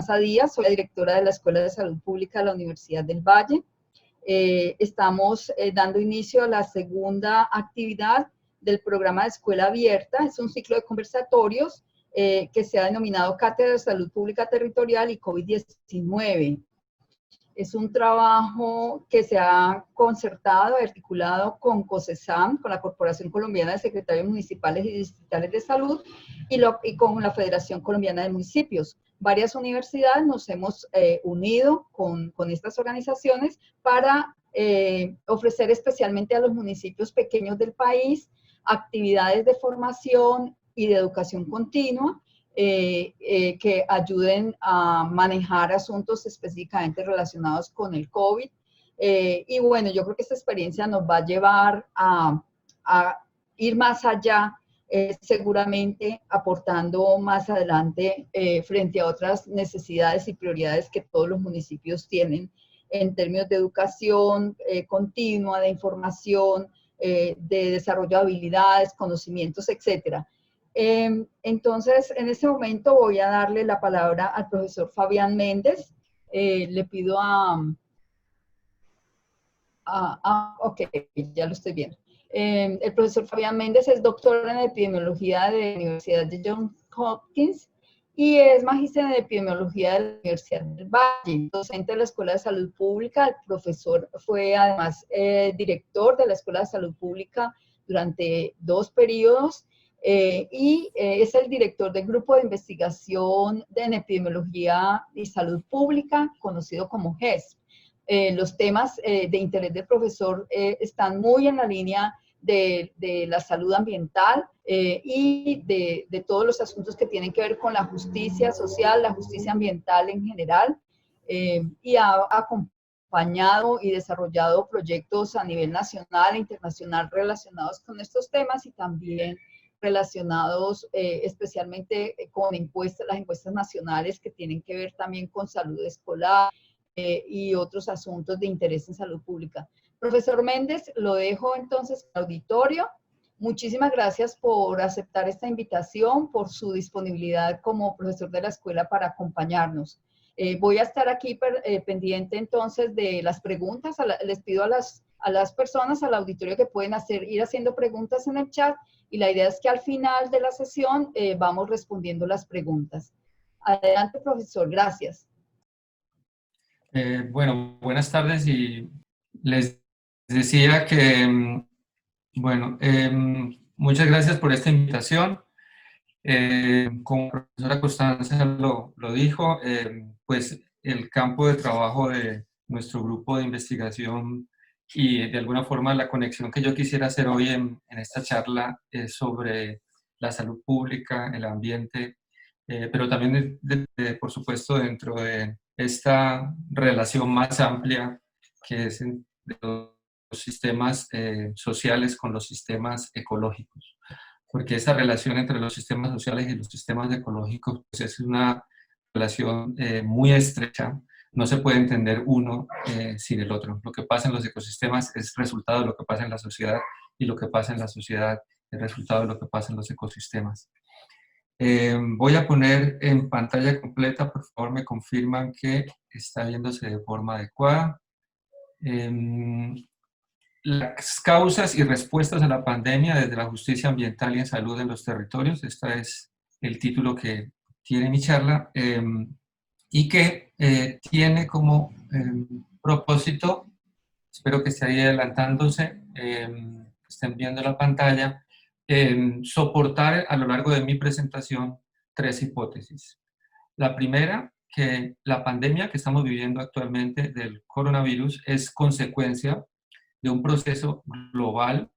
Constanza Díaz, soy la directora de la Escuela de Salud Pública de la Universidad del Valle. Estamos dando inicio a la segunda actividad del programa de Escuela Abierta. Es un ciclo de conversatorios que se ha denominado Cátedra de Salud Pública Territorial y COVID-19. Es un trabajo que se ha concertado, articulado con COSESAM, con la Corporación Colombiana de Secretarios Municipales y Distritales de Salud, y con la Federación Colombiana de Municipios. Varias universidades nos hemos unido con estas organizaciones para ofrecer especialmente a los municipios pequeños del país actividades de formación y de educación continua que ayuden a manejar asuntos específicamente relacionados con el COVID. Y bueno, yo creo que esta experiencia nos va a llevar a ir más allá, seguramente aportando más adelante frente a otras necesidades y prioridades que todos los municipios tienen en términos de educación continua, de información, de desarrollo de habilidades, conocimientos, etcétera. Entonces, en este momento voy a darle la palabra al profesor Fabián Méndez. Le pido ok, ya lo estoy viendo. El profesor Fabián Méndez es doctor en epidemiología de la Universidad de Johns Hopkins y es magíster en epidemiología de la Universidad del Valle, docente de la Escuela de Salud Pública. El profesor fue además director de la Escuela de Salud Pública durante 2 periodos. Es el director del Grupo de Investigación en Epidemiología y Salud Pública, conocido como GESP. Los temas de interés del profesor están muy en la línea de la salud ambiental y de todos los asuntos que tienen que ver con la justicia social, la justicia ambiental en general, y ha acompañado y desarrollado proyectos a nivel nacional e internacional relacionados con estos temas y también relacionados especialmente con las encuestas nacionales que tienen que ver también con salud escolar y otros asuntos de interés en salud pública. Profesor Méndez, lo dejo entonces al auditorio. Muchísimas gracias por aceptar esta invitación, por su disponibilidad como profesor de la escuela para acompañarnos. Voy a estar aquí pendiente entonces de las preguntas. Les pido a las personas, al auditorio, que pueden ir haciendo preguntas en el chat, y la idea es que al final de la sesión vamos respondiendo las preguntas. Adelante, profesor. Gracias. Bueno, buenas tardes, y les decía que, bueno, muchas gracias por esta invitación. Como la profesora Constanza lo dijo, pues el campo de trabajo de nuestro grupo de investigación y de alguna forma la conexión que yo quisiera hacer hoy en esta charla es sobre la salud pública, el ambiente, pero también por supuesto dentro de esta relación más amplia que es de los sistemas sociales con los sistemas ecológicos, porque esa relación entre los sistemas sociales y los sistemas ecológicos pues es una relación muy estrecha. No se puede entender uno sin el otro. Lo que pasa en los ecosistemas es resultado de lo que pasa en la sociedad, y lo que pasa en la sociedad es resultado de lo que pasa en los ecosistemas. Voy a poner en pantalla completa, por favor me confirman que está viéndose de forma adecuada. Las causas y respuestas a la pandemia desde la justicia ambiental y en salud en los territorios. Este es el título que tiene mi charla, y que tiene como propósito, espero que esté ahí adelantándose, estén viendo la pantalla, soportar a lo largo de mi presentación 3 hipótesis. La primera, que la pandemia que estamos viviendo actualmente del coronavirus es consecuencia de un proceso global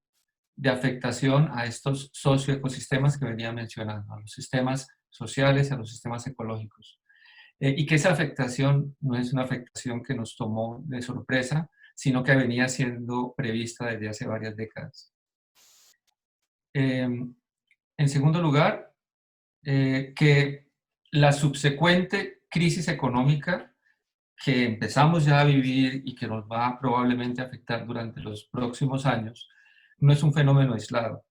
de afectación a estos socioecosistemas que venía mencionando, a los sistemas sociales y a los sistemas ecológicos. Y que esa afectación no es una afectación que nos tomó de sorpresa, sino que venía siendo prevista desde hace varias décadas. En segundo lugar, que la subsecuente crisis económica que empezamos ya a vivir y que nos va probablemente a afectar durante los próximos años, no es un fenómeno aislado,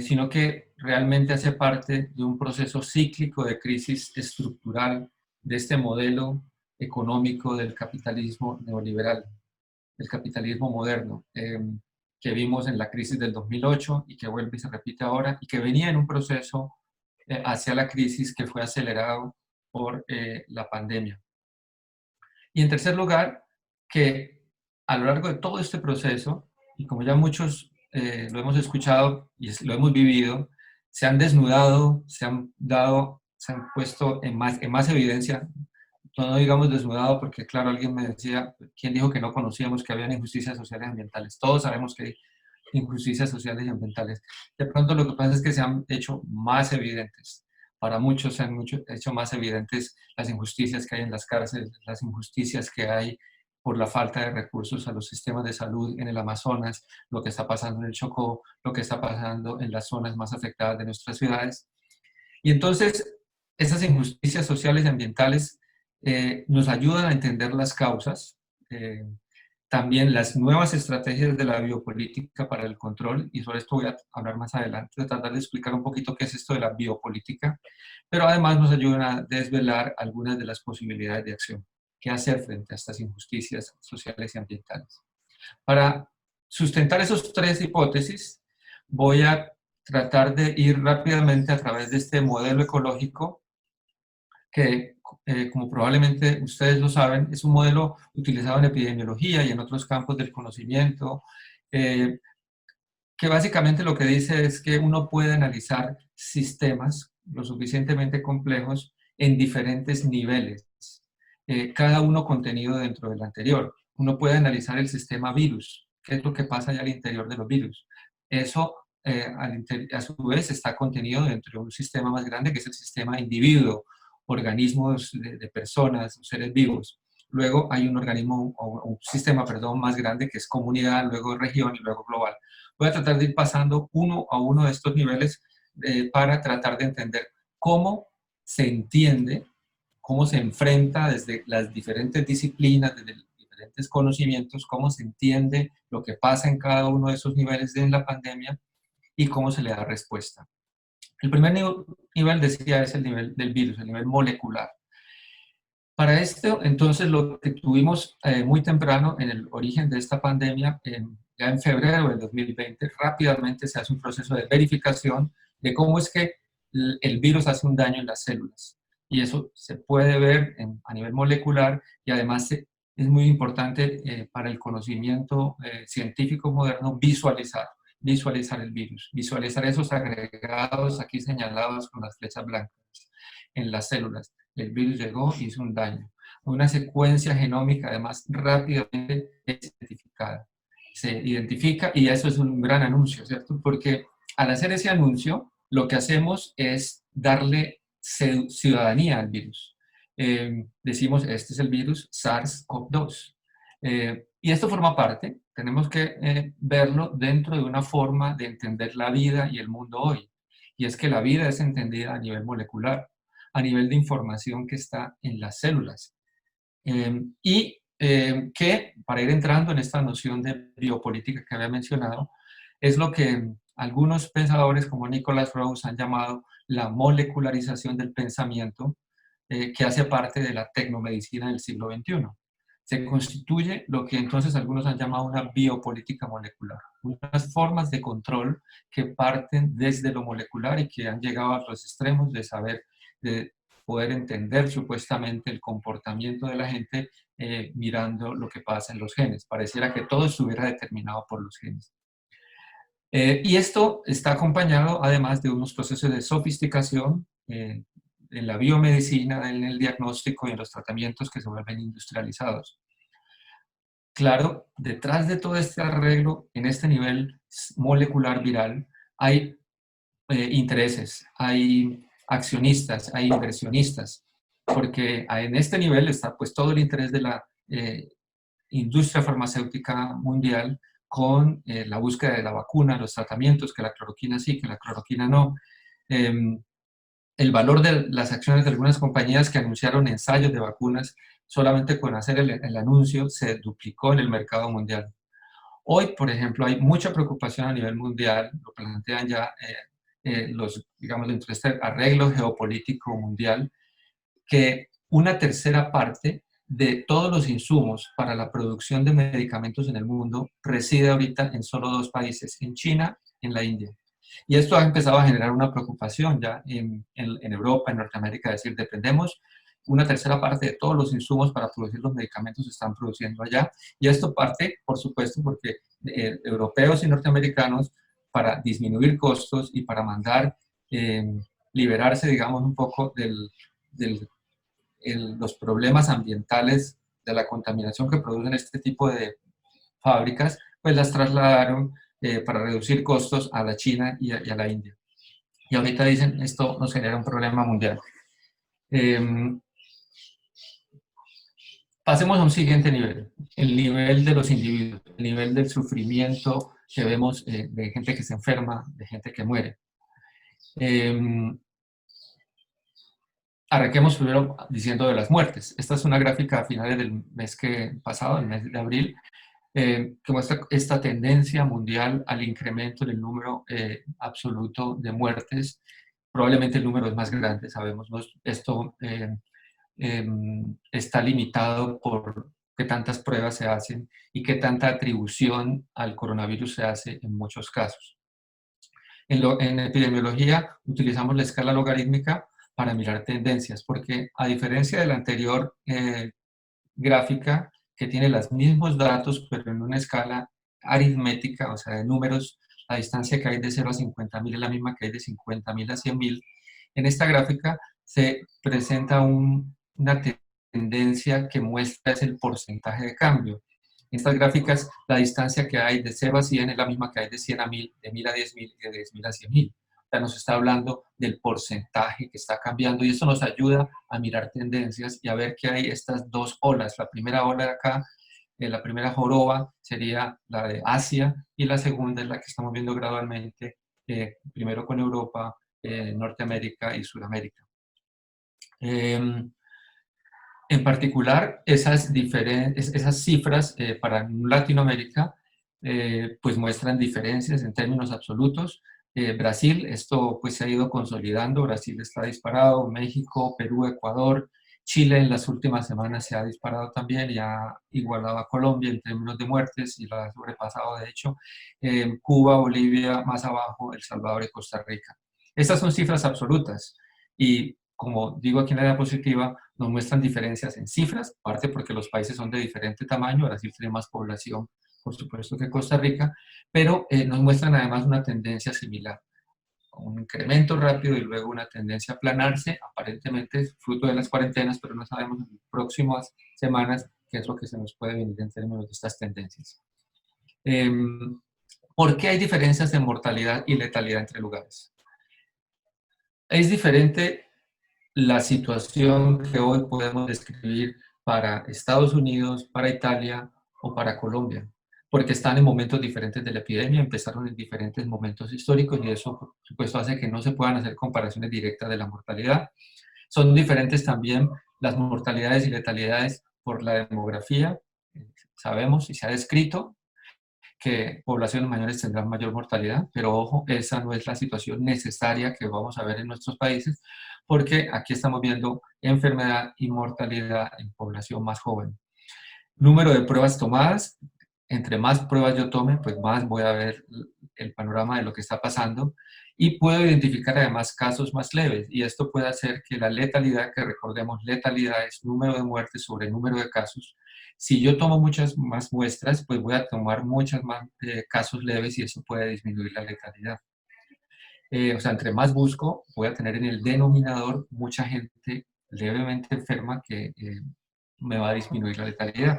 sino que realmente hace parte de un proceso cíclico de crisis estructural de este modelo económico del capitalismo neoliberal, del capitalismo moderno, que vimos en la crisis del 2008 y que vuelve y se repite ahora, y que venía en un proceso hacia la crisis que fue acelerado por la pandemia. Y en tercer lugar, que a lo largo de todo este proceso, y como ya muchos lo hemos escuchado y lo hemos vivido, se han desnudado, se han dado, se han puesto en más evidencia, no digamos desnudado porque claro, alguien me decía, ¿quién dijo que no conocíamos que había injusticias sociales y ambientales? Todos sabemos que hay injusticias sociales y ambientales. De pronto lo que pasa es que se han hecho más evidentes. Para muchos se han hecho más evidentes las injusticias que hay en las cárceles, las injusticias que hay por la falta de recursos a los sistemas de salud en el Amazonas, lo que está pasando en el Chocó, lo que está pasando en las zonas más afectadas de nuestras ciudades. Y entonces, esas injusticias sociales y ambientales nos ayudan a entender las causas, también las nuevas estrategias de la biopolítica para el control, y sobre esto voy a hablar más adelante, tratar de explicar un poquito qué es esto de la biopolítica, pero además nos ayudan a desvelar algunas de las posibilidades de acción, qué hacer frente a estas injusticias sociales y ambientales. Para sustentar esos tres hipótesis, voy a tratar de ir rápidamente a través de este modelo ecológico que, como probablemente ustedes lo saben, es un modelo utilizado en epidemiología y en otros campos del conocimiento, eh, que básicamente lo que dice es que uno puede analizar sistemas lo suficientemente complejos en diferentes niveles, cada uno contenido dentro del anterior. Uno puede analizar el sistema virus, qué es lo que pasa allá al interior de los virus. Eso, a su vez, está contenido dentro de un sistema más grande, que es el sistema individuo, organismos de personas, seres vivos. Luego hay un organismo, o un sistema, perdón, más grande, que es comunidad, luego región y luego global. Voy a tratar de ir pasando uno a uno de estos niveles para tratar de entender cómo se entiende, cómo se enfrenta desde las diferentes disciplinas, desde los diferentes conocimientos, cómo se entiende lo que pasa en cada uno de esos niveles de la pandemia y cómo se le da respuesta. El primer nivel, decía, es el nivel del virus, el nivel molecular. Para esto, entonces, lo que tuvimos muy temprano en el origen de esta pandemia, ya en febrero del 2020, rápidamente se hace un proceso de verificación de cómo es que el virus hace un daño en las células. Y eso se puede ver a nivel molecular y además es muy importante para el conocimiento científico moderno visualizar el virus, visualizar esos agregados aquí señalados con las flechas blancas en las células. El virus llegó y hizo un daño. Una secuencia genómica, además, rápidamente identificada. Se identifica y eso es un gran anuncio, ¿cierto? Porque al hacer ese anuncio, lo que hacemos es darle ciudadanía al virus. Decimos, este es el virus SARS-CoV-2. Y esto forma parte, tenemos que verlo dentro de una forma de entender la vida y el mundo hoy. Y es que la vida es entendida a nivel molecular, a nivel de información que está en las células. Que, para ir entrando en esta noción de biopolítica que había mencionado, es lo que algunos pensadores como Nicholas Rose han llamado la molecularización del pensamiento, que hace parte de la tecnomedicina del siglo XXI. Se constituye lo que entonces algunos han llamado una biopolítica molecular, unas formas de control que parten desde lo molecular y que han llegado a los extremos de saber, de poder entender supuestamente el comportamiento de la gente mirando lo que pasa en los genes. Pareciera que todo estuviera determinado por los genes. Y esto está acompañado además de unos procesos de sofisticación en la biomedicina, en el diagnóstico y en los tratamientos que se vuelven industrializados. Claro, detrás de todo este arreglo, en este nivel molecular viral, hay intereses, hay accionistas, hay inversionistas, porque en este nivel está pues todo el interés de la industria farmacéutica mundial con la búsqueda de la vacuna, los tratamientos, que la cloroquina sí, que la cloroquina no. El valor de las acciones de algunas compañías que anunciaron ensayos de vacunas, solamente con hacer el anuncio se duplicó en el mercado mundial. Hoy, por ejemplo, hay mucha preocupación a nivel mundial, lo plantean ya digamos, dentro de este arreglo geopolítico mundial, que una tercera parte de todos los insumos para la producción de medicamentos en el mundo reside ahorita en solo dos países, en China y en la India. Y esto ha empezado a generar una preocupación ya en Europa, en Norteamérica, es decir, dependemos, una tercera parte de todos los insumos para producir los medicamentos se están produciendo allá. Y esto parte, por supuesto, porque europeos y norteamericanos, para disminuir costos y para mandar, liberarse, digamos, un poco del los problemas ambientales de la contaminación que producen este tipo de fábricas, pues las trasladaron para reducir costos a la China y a la India. Y ahorita dicen, esto nos genera un problema mundial. Pasemos a un siguiente nivel, el nivel de los individuos, el nivel del sufrimiento que vemos de gente que se enferma, de gente que muere. Arranquemos primero diciendo de las muertes. Esta es una gráfica a finales del mes que pasado, el mes de abril, que muestra esta tendencia mundial al incremento en el número absoluto de muertes. Probablemente el número es más grande, sabemos. ¿No? Esto está limitado por qué tantas pruebas se hacen y qué tanta atribución al coronavirus se hace en muchos casos. En epidemiología utilizamos la escala logarítmica para mirar tendencias, porque a diferencia de la anterior gráfica, que tiene los mismos datos, pero en una escala aritmética, o sea, de números, la distancia que hay de 0 a 50.000 es la misma que hay de 50.000 a 100.000. En esta gráfica se presenta una tendencia que muestra es el porcentaje de cambio. En estas gráficas, la distancia que hay de 0 a 100 es la misma que hay de 100 a 1000, de 1000 a 10.000 y de 10.000 a 100.000. O sea, nos está hablando del porcentaje que está cambiando y eso nos ayuda a mirar tendencias y a ver que hay estas dos olas. La primera ola de acá, la primera joroba sería la de Asia y la segunda es la que estamos viendo gradualmente, primero con Europa, Norteamérica y Sudamérica. En particular, esas cifras para Latinoamérica pues muestran diferencias en términos absolutos. Brasil, esto pues se ha ido consolidando, Brasil está disparado, México, Perú, Ecuador, Chile en las últimas semanas se ha disparado también y ha igualado a Colombia en términos de muertes y lo ha sobrepasado de hecho. Cuba, Bolivia, más abajo, El Salvador y Costa Rica. Estas son cifras absolutas y como digo aquí en la diapositiva, nos muestran diferencias en cifras, aparte porque los países son de diferente tamaño, Brasil tiene más población, por supuesto, que Costa Rica, pero nos muestran además una tendencia similar, un incremento rápido y luego una tendencia a aplanarse, aparentemente fruto de las cuarentenas, pero no sabemos en las próximas semanas qué es lo que se nos puede venir en términos de estas tendencias. ¿Por qué hay diferencias en mortalidad y letalidad entre lugares? Es diferente la situación que hoy podemos describir para Estados Unidos, para Italia o para Colombia, porque están en momentos diferentes de la epidemia, empezaron en diferentes momentos históricos y eso, por supuesto, hace que no se puedan hacer comparaciones directas de la mortalidad. Son diferentes también las mortalidades y letalidades por la demografía. Sabemos y se ha descrito que poblaciones mayores tendrán mayor mortalidad, pero ojo, esa no es la situación necesaria que vamos a ver en nuestros países, porque aquí estamos viendo enfermedad y mortalidad en población más joven. Número de pruebas tomadas, entre más pruebas yo tome, pues más voy a ver el panorama de lo que está pasando y puedo identificar además casos más leves y esto puede hacer que la letalidad, que recordemos, letalidad es número de muertes sobre número de casos. Si yo tomo muchas más muestras, pues voy a tomar muchos más casos leves y eso puede disminuir la letalidad. O sea, entre más busco, voy a tener en el denominador mucha gente levemente enferma que me va a disminuir la letalidad.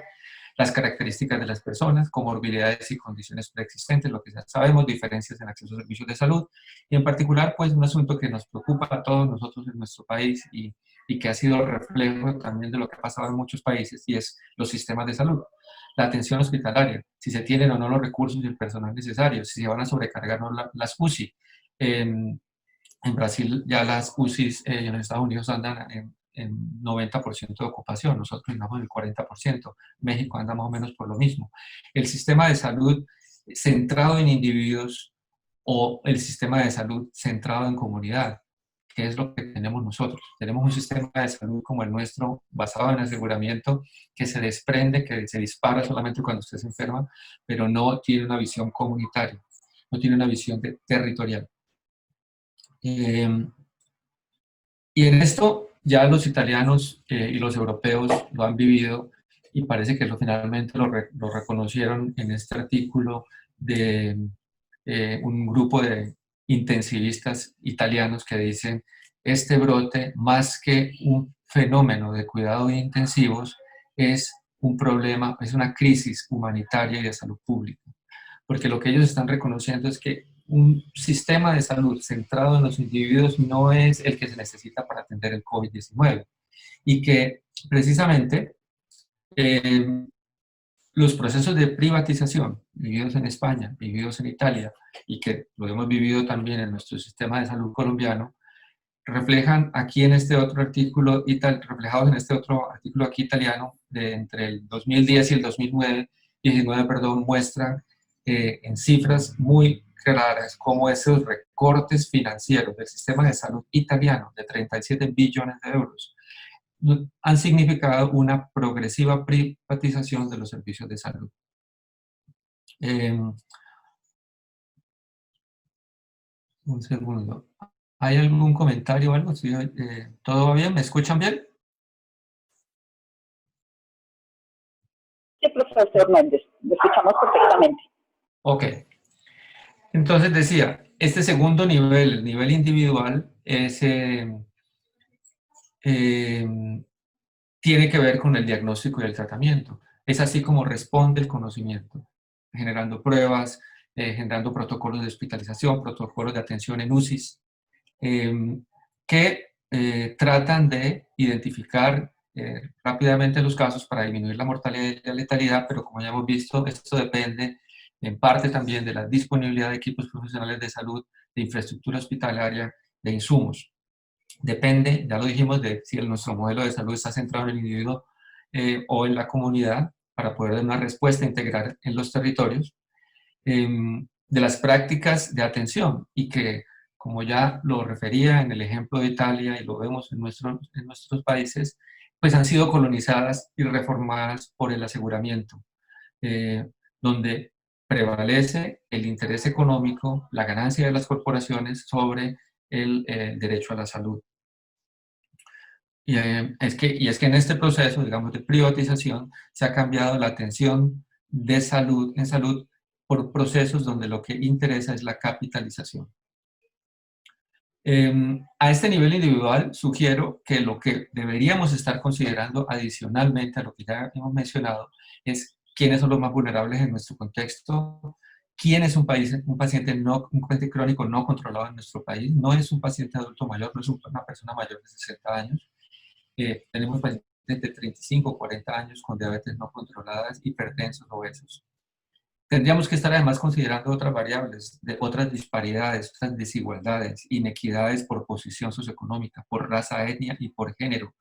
Las características de las personas, comorbilidades y condiciones preexistentes, lo que ya sabemos, diferencias en acceso a servicios de salud, y en particular, pues un asunto que nos preocupa a todos nosotros en nuestro país y que ha sido reflejo también de lo que ha pasado en muchos países, y es los sistemas de salud. La atención hospitalaria, si se tienen o no los recursos y el personal necesario, si se van a sobrecargar o no las UCI. En Brasil ya las UCIs en Estados Unidos andan en 90% de ocupación, nosotros andamos en el 40%, México anda más o menos por lo mismo. El sistema de salud centrado en individuos o el sistema de salud centrado en comunidad. ¿qué es lo que tenemos nosotros? Tenemos un sistema de salud como el nuestro, basado en aseguramiento, que se desprende, que se dispara solamente cuando usted se enferma, pero no tiene una visión comunitaria, no tiene una visión territorial. Y en esto ya los italianos y los europeos lo han vivido y parece que finalmente lo reconocieron en este artículo de un grupo de intensivistas italianos que dicen este brote, más que un fenómeno de cuidados intensivos, es un problema, es una crisis humanitaria y de salud pública. Porque lo que ellos están reconociendo es que un sistema de salud centrado en los individuos no es el que se necesita para atender el COVID-19 y que precisamente eh, los procesos de privatización vividos en España, vividos en Italia y que lo hemos vivido también en nuestro sistema de salud colombiano, reflejan aquí en este otro artículo, reflejados en este otro artículo aquí italiano, de entre el 2010 y el 2019, perdón, muestran en cifras muy claras cómo esos recortes financieros del sistema de salud italiano de 37 billones de euros han significado una progresiva privatización de los servicios de salud. Un segundo. ¿Hay algún comentario o algo? ¿Sí, ¿todo va bien? ¿Me escuchan bien? Sí, profesor Méndez, lo escuchamos perfectamente. Ok. Entonces decía, este segundo nivel, el nivel individual, tiene que ver con el diagnóstico y el tratamiento. Es así como responde el conocimiento, generando pruebas, generando protocolos de hospitalización, protocolos de atención en UCIs, que tratan de identificar rápidamente los casos para disminuir la mortalidad y la letalidad, pero como ya hemos visto, esto depende en parte también de la disponibilidad de equipos profesionales de salud, de infraestructura hospitalaria, de insumos. Depende, ya lo dijimos, de si nuestro modelo de salud está centrado en el individuo o en la comunidad para poder dar una respuesta integral en los territorios, de las prácticas de atención y que, como ya lo refería en el ejemplo de Italia y lo vemos en nuestros países, pues han sido colonizadas y reformadas por el aseguramiento, donde prevalece el interés económico, la ganancia de las corporaciones sobre el derecho a la salud. Y es que en este proceso, digamos, de privatización, se ha cambiado la atención de salud en salud por procesos donde lo que interesa es la capitalización. A este nivel individual sugiero que lo que deberíamos estar considerando adicionalmente a lo que ya hemos mencionado es quiénes son los más vulnerables en nuestro contexto, quién es un paciente crónico no controlado en nuestro país, no es un paciente adulto mayor, no es una persona mayor de 60 años, tenemos pacientes de 35 o 40 años con diabetes no controladas, hipertensos, obesos. Tendríamos que estar además considerando otras variables, otras disparidades, otras desigualdades, inequidades por posición socioeconómica, por raza, etnia y por género,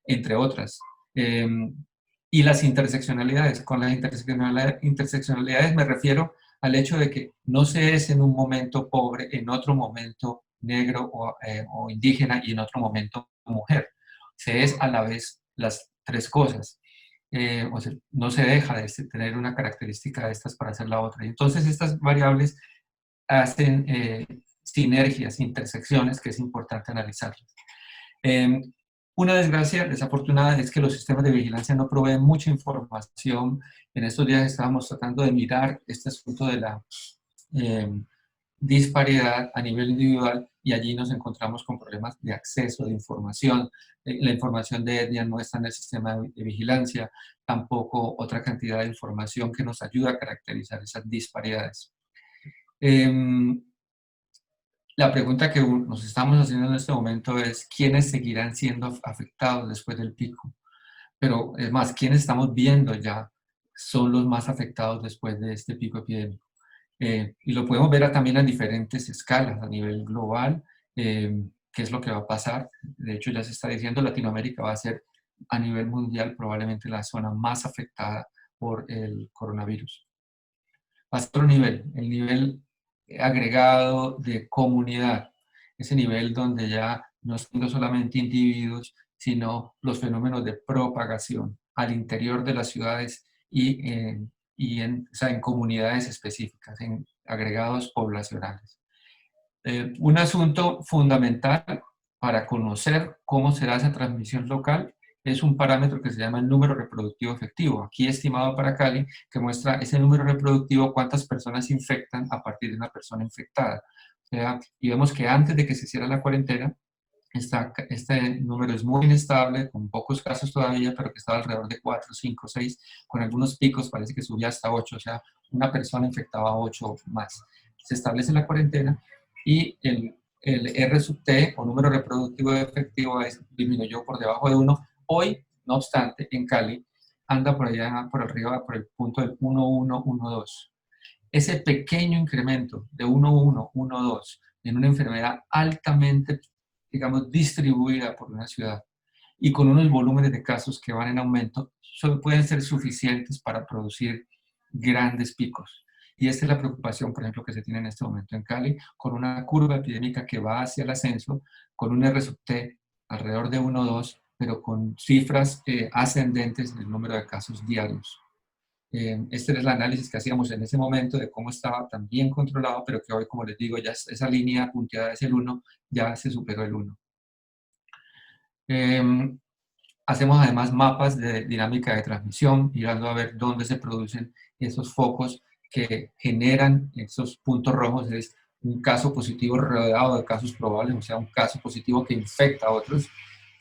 entre otras. Y las interseccionalidades. Con las interseccionalidades me refiero al hecho de que no se es en un momento pobre, en otro momento negro o indígena y en otro momento mujer. Se es a la vez las tres cosas. O sea, no se deja de tener una característica de estas para hacer la otra. Y entonces estas variables hacen sinergias, intersecciones que es importante analizarlas. Una desgracia desafortunada es que los sistemas de vigilancia no proveen mucha información. En estos días estábamos tratando de mirar este asunto de la disparidad a nivel individual y allí nos encontramos con problemas de acceso de información. La información de etnia no está en el sistema de vigilancia, tampoco otra cantidad de información que nos ayuda a caracterizar esas disparidades. La pregunta que nos estamos haciendo en este momento es ¿quiénes seguirán siendo afectados después del pico? Pero es más, ¿quiénes estamos viendo ya son los más afectados después de este pico epidémico? Y lo podemos ver también a diferentes escalas, a nivel global, qué es lo que va a pasar. De hecho, ya se está diciendo, Latinoamérica va a ser a nivel mundial probablemente la zona más afectada por el coronavirus. Va a ser otro nivel, el nivel agregado de comunidad, ese nivel donde ya no siendo solamente individuos, sino los fenómenos de propagación al interior de las ciudades o sea, en comunidades específicas, en agregados poblacionales. Un asunto fundamental para conocer cómo será esa transmisión local es un parámetro que se llama el número reproductivo efectivo, aquí estimado para Cali, que muestra ese número reproductivo, cuántas personas se infectan a partir de una persona infectada. O sea, y vemos que antes de que se hiciera la cuarentena, este número es muy inestable, con pocos casos todavía, pero que estaba alrededor de 4, 5, 6, con algunos picos, parece que subía hasta 8, o sea, una persona infectaba a 8 más. Se establece la cuarentena y el R sub T, o número reproductivo efectivo, disminuyó por debajo de 1. Hoy, no obstante, en Cali, anda por allá, por arriba, por el punto del 1,1, 1,2. Ese pequeño incremento de 1,1, 1,2 en una enfermedad altamente, digamos, distribuida por una ciudad y con unos volúmenes de casos que van en aumento, pueden ser suficientes para producir grandes picos. Y esta es la preocupación, por ejemplo, que se tiene en este momento en Cali, con una curva epidémica que va hacia el ascenso, con un R sub T alrededor de 1,2, pero con cifras ascendentes en el número de casos diarios. Este es el análisis que hacíamos en ese momento de cómo estaba tan bien controlado, pero que hoy, como les digo, ya esa línea punteada es el 1, ya se superó el 1. Hacemos además mapas de dinámica de transmisión, mirando a ver dónde se producen esos focos que generan esos puntos rojos. Es un caso positivo rodeado de casos probables, o sea, un caso positivo que infecta a otros.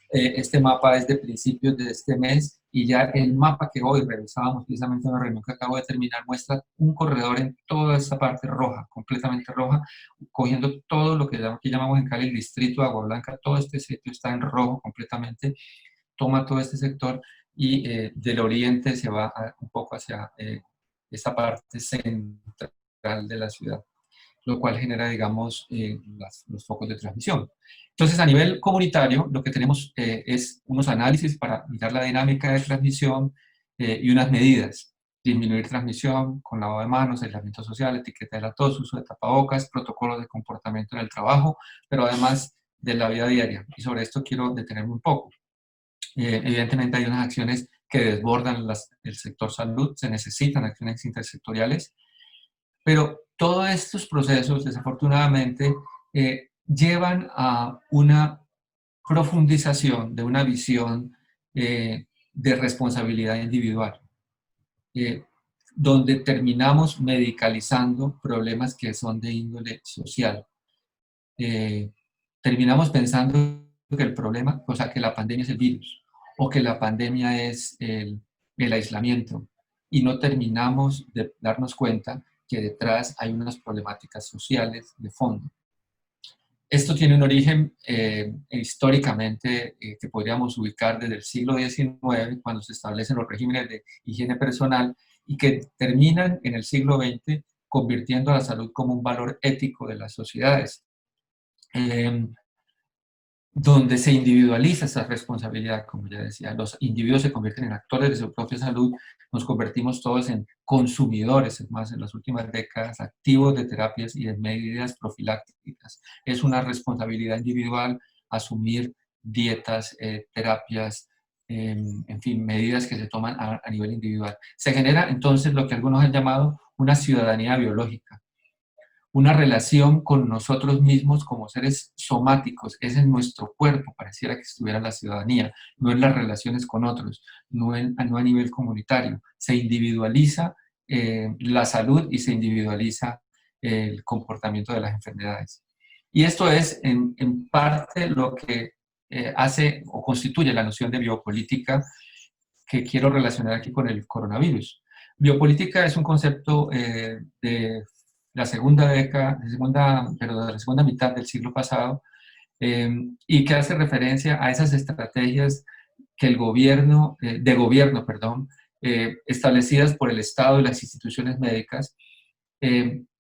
Este mapa es de principios de este mes y ya el mapa que hoy revisábamos precisamente en una reunión que acabo de terminar muestra un corredor en toda esta parte roja, completamente roja, cogiendo todo lo que llamamos en Cali el distrito de Agua Blanca. Todo este sitio está en rojo completamente, toma todo este sector y del oriente se va un poco hacia esta parte central de la ciudad, lo cual genera, digamos, los focos de transmisión. Entonces, a nivel comunitario, lo que tenemos es unos análisis para mirar la dinámica de transmisión y unas medidas. Disminuir transmisión con lavado de manos, aislamiento social, etiqueta de la tos, uso de tapabocas, protocolos de comportamiento en el trabajo, pero además de la vida diaria. Y sobre esto quiero detenerme un poco. Evidentemente hay unas acciones que desbordan el sector salud, se necesitan acciones intersectoriales, pero todos estos procesos, desafortunadamente, llevan a una profundización de una visión de responsabilidad individual, donde terminamos medicalizando problemas que son de índole social. Terminamos pensando que el problema, o sea, que la pandemia es el virus, o que la pandemia es el aislamiento, y no terminamos de darnos cuenta que detrás hay unas problemáticas sociales de fondo. Esto tiene un origen históricamente que podríamos ubicar desde el siglo XIX, cuando se establecen los regímenes de higiene personal, y que terminan en el siglo XX convirtiendo a la salud como un valor ético de las sociedades, donde se individualiza esa responsabilidad, como ya decía. Los individuos se convierten en actores de su propia salud, nos convertimos todos en consumidores, es más, en las últimas décadas, activos de terapias y de medidas profilácticas. Es una responsabilidad individual asumir dietas, terapias, en fin, medidas que se toman a nivel individual. Se genera entonces lo que algunos han llamado una ciudadanía biológica, una relación con nosotros mismos como seres somáticos. Es en nuestro cuerpo, pareciera que estuviera la ciudadanía, no en las relaciones con otros, no a nivel comunitario. Se individualiza la salud y se individualiza el comportamiento de las enfermedades. Y esto es en parte lo que hace o constituye la noción de biopolítica que quiero relacionar aquí con el coronavirus. Biopolítica es un concepto de la segunda mitad del siglo pasado, y que hace referencia a esas estrategias que el gobierno, establecidas por el Estado y las instituciones médicas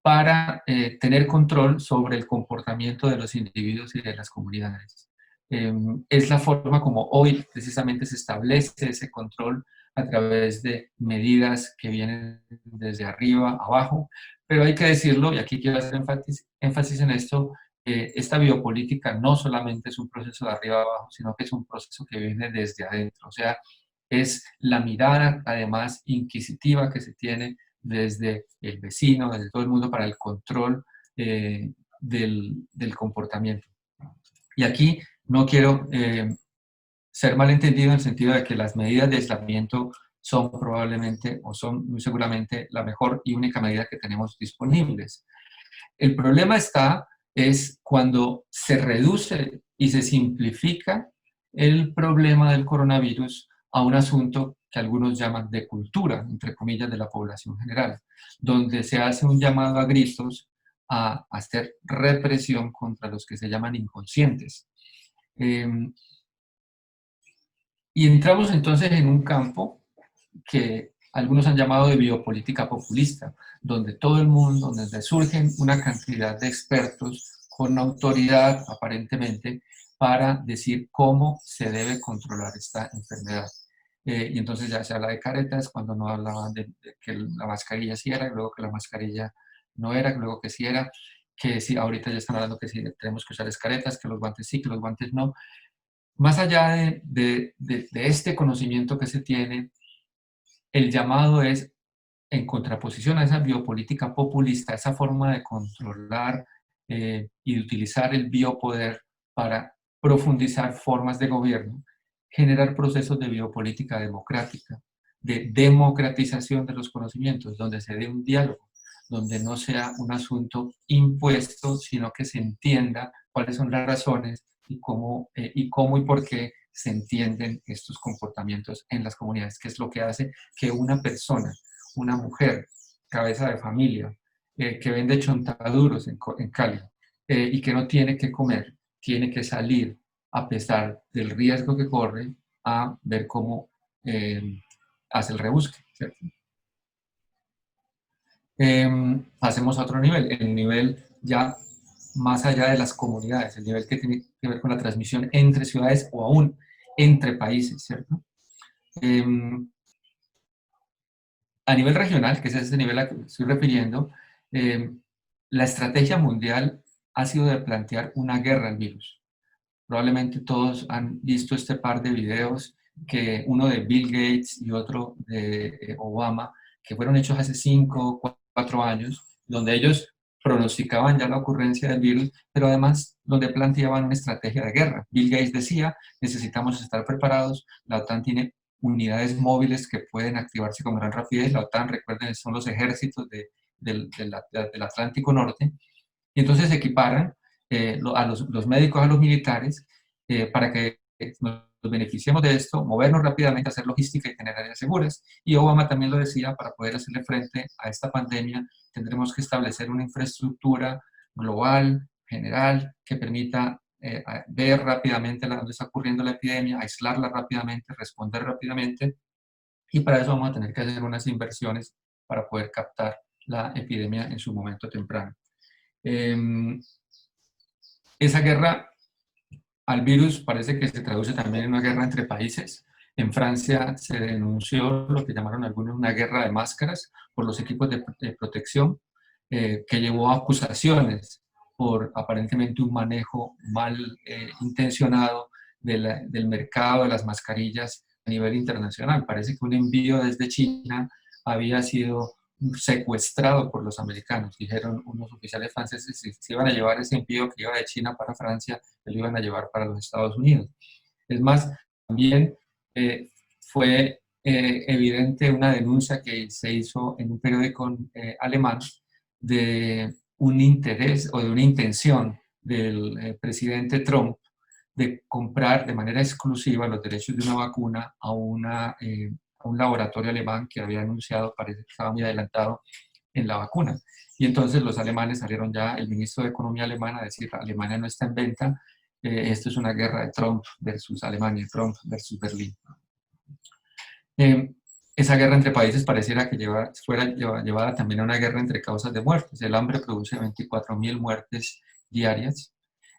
para tener control sobre el comportamiento de los individuos y de las comunidades. Es la forma como hoy precisamente se establece ese control a través de medidas que vienen desde arriba abajo, pero hay que decirlo, y aquí quiero hacer énfasis en esto, esta biopolítica no solamente es un proceso de arriba abajo, sino que es un proceso que viene desde adentro. O sea, es la mirada, además, inquisitiva que se tiene desde el vecino, desde todo el mundo para el control del comportamiento. Y aquí no quiero ser malentendido en el sentido de que las medidas de aislamiento son probablemente o son muy seguramente la mejor y única medida que tenemos disponibles. El problema es cuando se reduce y se simplifica el problema del coronavirus a un asunto que algunos llaman de cultura, entre comillas, de la población general, donde se hace un llamado a gritos a hacer represión contra los que se llaman inconscientes. Y entramos entonces en un campo que algunos han llamado de biopolítica populista, donde todo el mundo, donde surgen una cantidad de expertos con autoridad, aparentemente, para decir cómo se debe controlar esta enfermedad. Y entonces ya se habla de caretas, cuando no hablaban de que la mascarilla sí era, luego que la mascarilla no era, luego que sí era, que sí, ahorita ya están hablando que sí tenemos que usar caretas, que los guantes sí, que los guantes no. Más allá de este conocimiento que se tiene, el llamado es, en contraposición a esa biopolítica populista, esa forma de controlar y de utilizar el biopoder para profundizar formas de gobierno, generar procesos de biopolítica democrática, de democratización de los conocimientos, donde se dé un diálogo, donde no sea un asunto impuesto, sino que se entienda cuáles son las razones y cómo y por qué se entienden estos comportamientos en las comunidades, que es lo que hace que una persona, una mujer, cabeza de familia, que vende chontaduros en Cali y que no tiene que comer, tiene que salir a pesar del riesgo que corre a ver cómo hace el rebusque, ¿cierto? Pasemos a otro nivel, el nivel ya más allá de las comunidades, el nivel que tiene que ver con la transmisión entre ciudades o aún entre países, ¿cierto? A nivel regional, que es ese nivel al que me estoy refiriendo, la estrategia mundial ha sido de plantear una guerra al virus. Probablemente todos han visto este par de videos, que uno de Bill Gates y otro de Obama, que fueron hechos hace 5 o 4 años, donde ellos pronosticaban ya la ocurrencia del virus, pero además donde planteaban una estrategia de guerra. Bill Gates decía, necesitamos estar preparados, la OTAN tiene unidades móviles que pueden activarse con gran rapidez, la OTAN, recuerden, son los ejércitos del Atlántico Norte, y entonces se equiparan a los médicos, a los militares, para que nos beneficiemos de esto, movernos rápidamente, hacer logística y tener áreas seguras. Y Obama también lo decía, para poder hacerle frente a esta pandemia, tendremos que establecer una infraestructura global, general, que permita ver rápidamente dónde está ocurriendo la epidemia, aislarla rápidamente, responder rápidamente, y para eso vamos a tener que hacer unas inversiones para poder captar la epidemia en su momento temprano. Esa guerra al virus parece que se traduce también en una guerra entre países. En Francia se denunció lo que llamaron algunos una guerra de máscaras por los equipos de protección, que llevó a acusaciones por aparentemente un manejo mal intencionado del mercado de las mascarillas a nivel internacional. Parece que un envío desde China había sido secuestrado por los americanos. Dijeron unos oficiales franceses que se iban a llevar ese envío que iba de China para Francia, lo iban a llevar para los Estados Unidos. Es más, también fue evidente una denuncia que se hizo en un periódico alemán de un interés o de una intención del presidente Trump de comprar de manera exclusiva los derechos de una vacuna a un laboratorio alemán que había anunciado, parece que estaba muy adelantado en la vacuna. Y entonces los alemanes salieron ya, el ministro de Economía alemán, a decir, Alemania no está en venta, esto es una guerra de Trump versus Alemania, Trump versus Berlín. Esa guerra entre países pareciera que fuera llevada también a una guerra entre causas de muertes. El hambre produce 24.000 muertes diarias,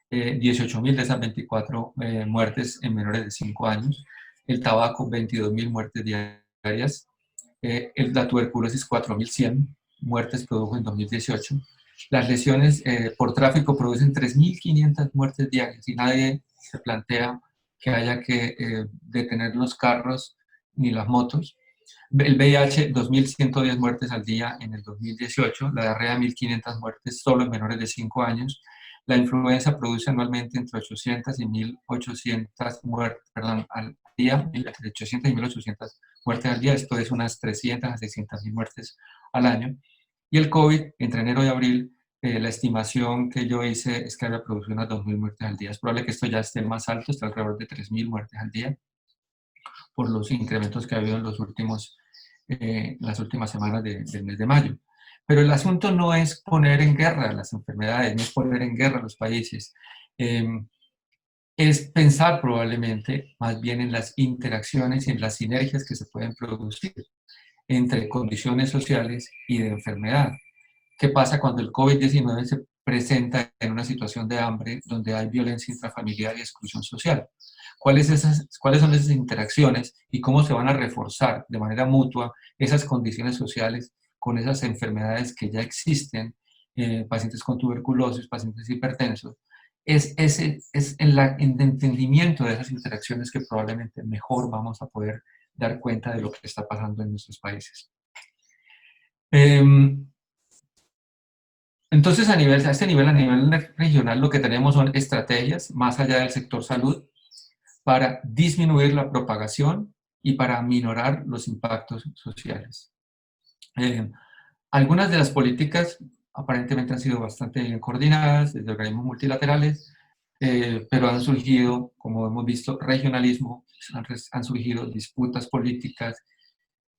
18.000 de esas 24 muertes en menores de 5 años. El tabaco, 22.000 muertes diarias. La tuberculosis, 4.100 muertes produjo en 2018. las lesiones por tráfico producen 3.500 muertes diarias y nadie se plantea que haya que detener los carros ni las motos. El VIH, 2.110 muertes al día en el 2018, la diarrea, 1.500 muertes solo en menores de 5 años. La influenza produce anualmente entre 800 y 1.800 muertes, al día, entre 800 y 1.800 muertes al día. Esto es unas 300 a 600.000 muertes al año. Y el COVID, entre enero y abril, la estimación que yo hice es que había producido unas 2.000 muertes al día. Es probable que esto ya esté más alto, está alrededor de 3.000 muertes al día, por los incrementos que ha habido en las últimas semanas del mes de mayo. Pero el asunto no es poner en guerra las enfermedades, no es poner en guerra los países, es pensar probablemente más bien en las interacciones y en las sinergias que se pueden producir entre condiciones sociales y de enfermedad. ¿Qué pasa cuando el COVID-19 se presenta en una situación de hambre donde hay violencia intrafamiliar y exclusión social? ¿Cuáles son esas interacciones y cómo se van a reforzar de manera mutua esas condiciones sociales con esas enfermedades que ya existen, pacientes con tuberculosis, pacientes hipertensos? Es en el entendimiento de esas interacciones que probablemente mejor vamos a poder dar cuenta de lo que está pasando en nuestros países. Entonces, a nivel regional, lo que tenemos son estrategias más allá del sector salud para disminuir la propagación y para minorar los impactos sociales. Algunas de las políticas aparentemente han sido bastante bien coordinadas desde organismos multilaterales, pero han surgido, como hemos visto, regionalismo, han surgido disputas políticas,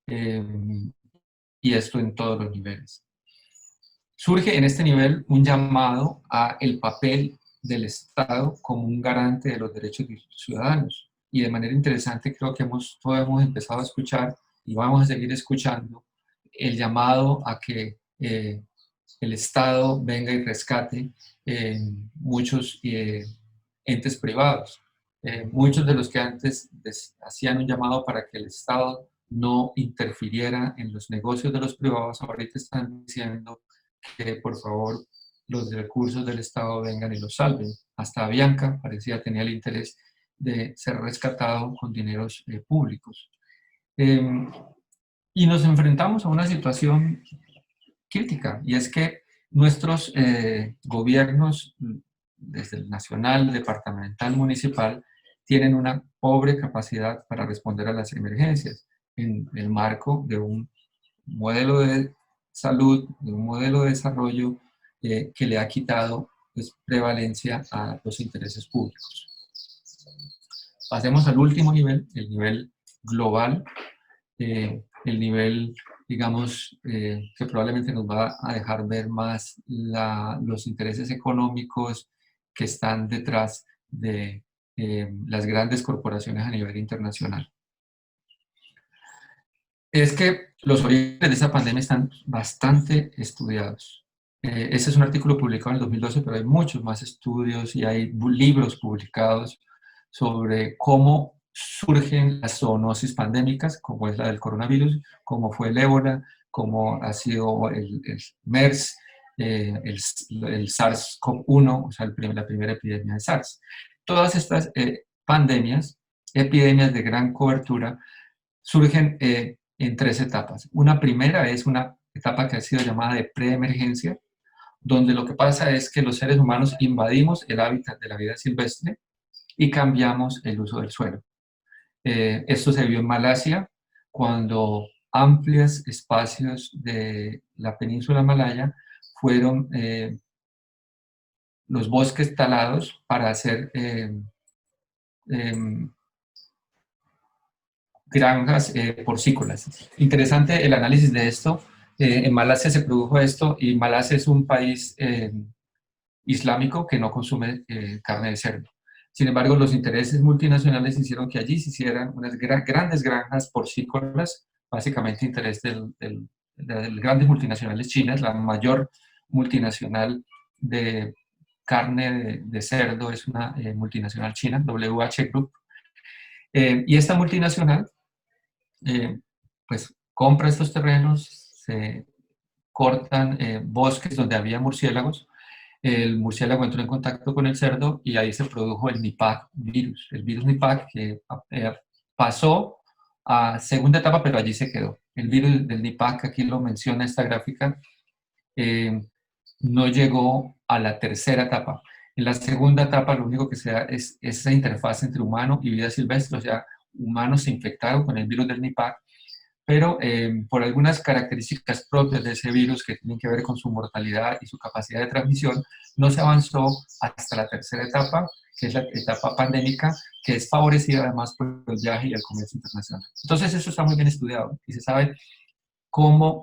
y esto en todos los niveles. Surge en este nivel un llamado a el papel del Estado como un garante de los derechos de los ciudadanos. Y de manera interesante creo que todos hemos empezado a escuchar y vamos a seguir escuchando el llamado a que el Estado venga y rescate muchos entes privados. Muchos de los que antes hacían un llamado para que el Estado no interfiriera en los negocios de los privados, ahorita están diciendo que por favor los recursos del Estado vengan y los salven. Hasta Avianca parecía tenía el interés de ser rescatado con dineros públicos. Y nos enfrentamos a una situación crítica, y es que nuestros gobiernos, desde el nacional, departamental, municipal, tienen una pobre capacidad para responder a las emergencias en el marco de un modelo de salud, de un modelo de desarrollo que le ha quitado pues, prevalencia a los intereses públicos. Pasemos al último nivel, el nivel global, el nivel, digamos, que probablemente nos va a dejar ver más los intereses económicos que están detrás de las grandes corporaciones a nivel internacional. Es que los orígenes de esa pandemia están bastante estudiados. Ese es un artículo publicado en el 2012, pero hay muchos más estudios y hay libros publicados sobre cómo surgen las zoonosis pandémicas, como es la del coronavirus, como fue el ébola, como ha sido el MERS, el SARS-CoV-1, o sea, la primera epidemia de SARS. Todas estas pandemias, epidemias de gran cobertura, surgen en 3 etapas. Una primera es una etapa que ha sido llamada de preemergencia, donde lo que pasa es que los seres humanos invadimos el hábitat de la vida silvestre y cambiamos el uso del suelo. Esto se vio en Malasia, cuando amplios espacios de la península malaya fueron los bosques talados para hacer granjas porcícolas. Interesante el análisis de esto. En Malasia se produjo esto y Malasia es un país islámico que no consume carne de cerdo. Sin embargo, los intereses multinacionales hicieron que allí se hicieran unas grandes granjas porcícolas, básicamente interés de grandes multinacionales chinas. La mayor multinacional de carne de cerdo es una multinacional china, WH Group. Y esta multinacional pues compra estos terrenos, se cortan bosques donde había murciélagos. El murciélago entró en contacto con el cerdo y ahí se produjo el Nipah virus. El virus Nipah que pasó a segunda etapa, pero allí se quedó. El virus del Nipah, que aquí lo menciona esta gráfica, no llegó a la tercera etapa. En la segunda etapa lo único que se da es esa interfaz entre humano y vida silvestre, o sea, humanos se infectaron con el virus del Nipah, pero por algunas características propias de ese virus que tienen que ver con su mortalidad y su capacidad de transmisión, no se avanzó hasta la tercera etapa, que es la etapa pandémica, que es favorecida además por el viaje y el comercio internacional. Entonces eso está muy bien estudiado y se sabe cómo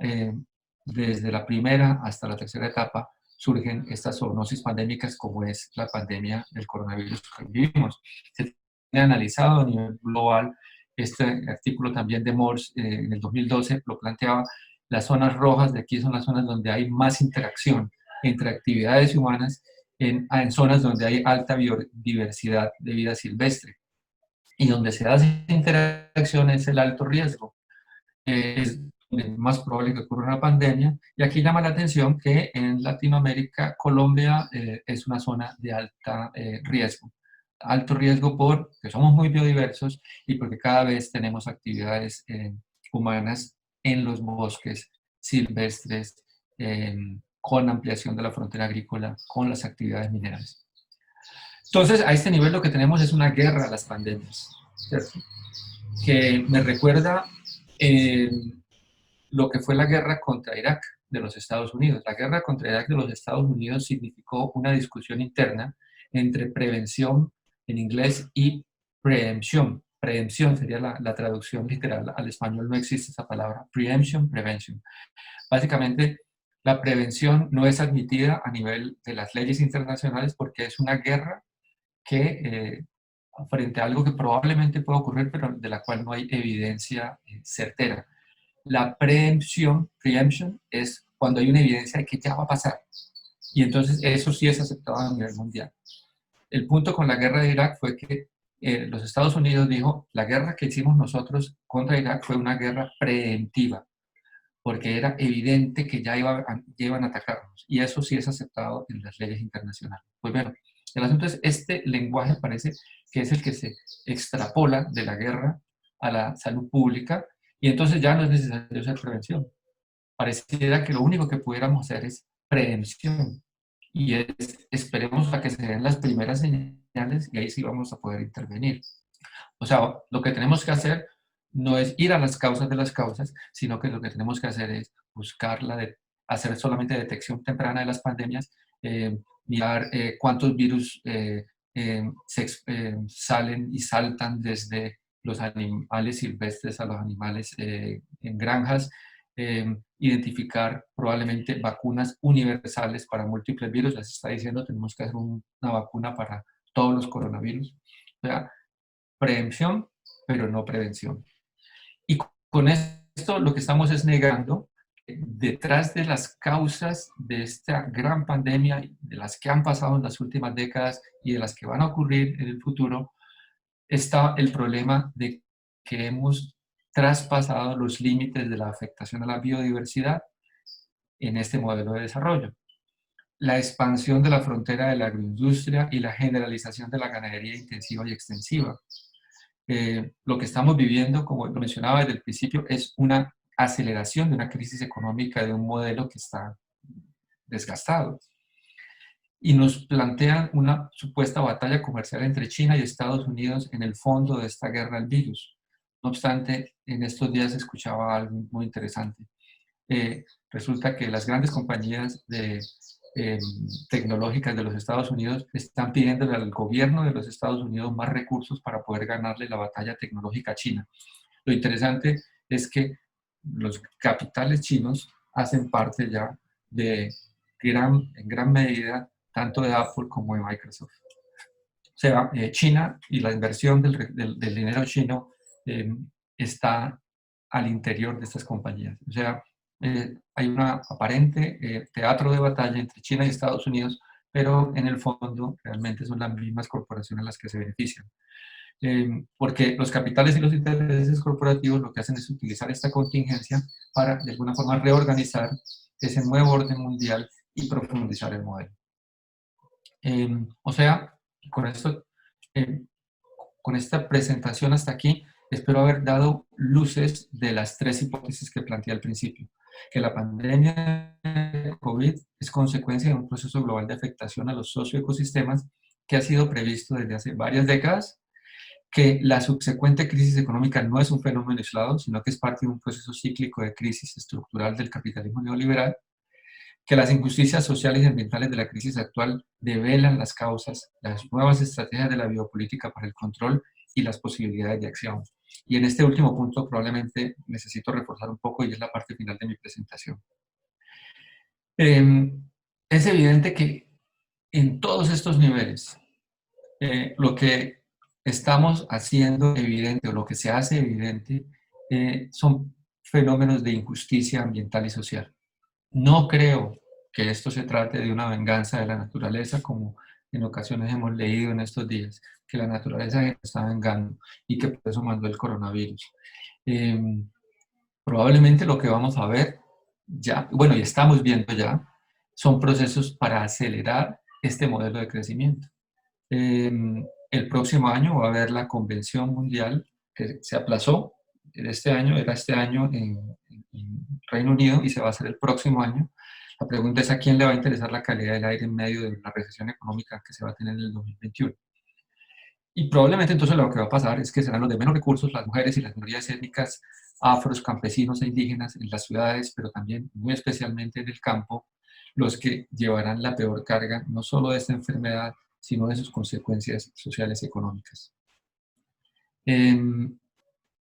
desde la primera hasta la tercera etapa surgen estas zoonosis pandémicas como es la pandemia del coronavirus que vivimos. Se tiene analizado a nivel global. Este artículo también de Morse en el 2012 lo planteaba. Las zonas rojas de aquí son las zonas donde hay más interacción entre actividades humanas en zonas donde hay alta biodiversidad de vida silvestre. Y donde se da esa interacción es el alto riesgo. Es más probable que ocurra una pandemia. Y aquí llama la atención que en Latinoamérica, Colombia es una zona de alta riesgo. Alto riesgo porque somos muy biodiversos y porque cada vez tenemos actividades humanas en los bosques silvestres, con ampliación de la frontera agrícola, con las actividades mineras. Entonces, a este nivel lo que tenemos es una guerra a las pandemias, ¿cierto? Que me recuerda lo que fue la guerra contra Irak de los Estados Unidos. La guerra contra Irak de los Estados Unidos significó una discusión interna entre prevención en inglés y preemption. Preempción sería la traducción literal al español, no existe esa palabra. Preemption, prevention. Básicamente, la prevención no es admitida a nivel de las leyes internacionales porque es una guerra que frente a algo que probablemente pueda ocurrir, pero de la cual no hay evidencia certera. La preemption es cuando hay una evidencia de que ya va a pasar. Y entonces eso sí es aceptado a nivel mundial. El punto con la guerra de Irak fue que los Estados Unidos dijo, la guerra que hicimos nosotros contra Irak fue una guerra preemptiva, porque era evidente que ya iban a atacarnos. Y eso sí es aceptado en las leyes internacionales. Pues bueno, el asunto es, este lenguaje parece que es el que se extrapola de la guerra a la salud pública, y entonces ya no es necesario hacer prevención. Pareciera que lo único que pudiéramos hacer es prevención. Y esperemos a que se den las primeras señales y ahí sí vamos a poder intervenir. O sea, lo que tenemos que hacer no es ir a las causas de las causas, sino que lo que tenemos que hacer es hacer solamente detección temprana de las pandemias, mirar cuántos virus salen y saltan desde los animales silvestres a los animales en granjas, identificar probablemente vacunas universales para múltiples virus. Les está diciendo, tenemos que hacer una vacuna para todos los coronavirus. O sea, prevención, pero no prevención. Y con esto lo que estamos es negando que detrás de las causas de esta gran pandemia, de las que han pasado en las últimas décadas y de las que van a ocurrir en el futuro, está el problema de que hemos traspasado los límites de la afectación a la biodiversidad en este modelo de desarrollo. La expansión de la frontera de la agroindustria y la generalización de la ganadería intensiva y extensiva. Lo que estamos viviendo, como lo mencionaba desde el principio, es una aceleración de una crisis económica de un modelo que está desgastado. Y nos plantean una supuesta batalla comercial entre China y Estados Unidos en el fondo de esta guerra al virus. No obstante, en estos días escuchaba algo muy interesante. Resulta que las grandes compañías tecnológicas de los Estados Unidos están pidiéndole al gobierno de los Estados Unidos más recursos para poder ganarle la batalla tecnológica a China. Lo interesante es que los capitales chinos hacen parte ya en gran medida tanto de Apple como de Microsoft. O sea, China y la inversión del dinero chino está al interior de estas compañías. O sea, hay una aparente teatro de batalla entre China y Estados Unidos, pero en el fondo realmente son las mismas corporaciones las que se benefician. Porque los capitales y los intereses corporativos lo que hacen es utilizar esta contingencia para de alguna forma reorganizar ese nuevo orden mundial y profundizar el modelo. O sea, con esto, con esta presentación hasta aquí, espero haber dado luces de las tres hipótesis que planteé al principio. Que la pandemia de COVID es consecuencia de un proceso global de afectación a los socioecosistemas que ha sido previsto desde hace varias décadas, que la subsecuente crisis económica no es un fenómeno aislado, sino que es parte de un proceso cíclico de crisis estructural del capitalismo neoliberal, que las injusticias sociales y ambientales de la crisis actual develan las causas, las nuevas estrategias de la biopolítica para el control y las posibilidades de acción. Y en este último punto probablemente necesito reforzar un poco y es la parte final de mi presentación. Es evidente que en todos estos niveles, lo que estamos haciendo evidente o lo que se hace evidente son fenómenos de injusticia ambiental y social. No creo que esto se trate de una venganza de la naturaleza, como en ocasiones hemos leído en estos días, que la naturaleza está vengando y que por eso mandó el coronavirus. Probablemente lo que vamos a ver ya, bueno, y estamos viendo ya, son procesos para acelerar este modelo de crecimiento. El próximo año va a haber la Convención Mundial, que se aplazó, era este año en Reino Unido y se va a hacer el próximo año. La pregunta es a quién le va a interesar la calidad del aire en medio de la recesión económica que se va a tener en el 2021. Y probablemente entonces lo que va a pasar es que serán los de menos recursos, las mujeres y las minorías étnicas, afros, campesinos e indígenas en las ciudades, pero también muy especialmente en el campo, los que llevarán la peor carga no solo de esta enfermedad, sino de sus consecuencias sociales y económicas.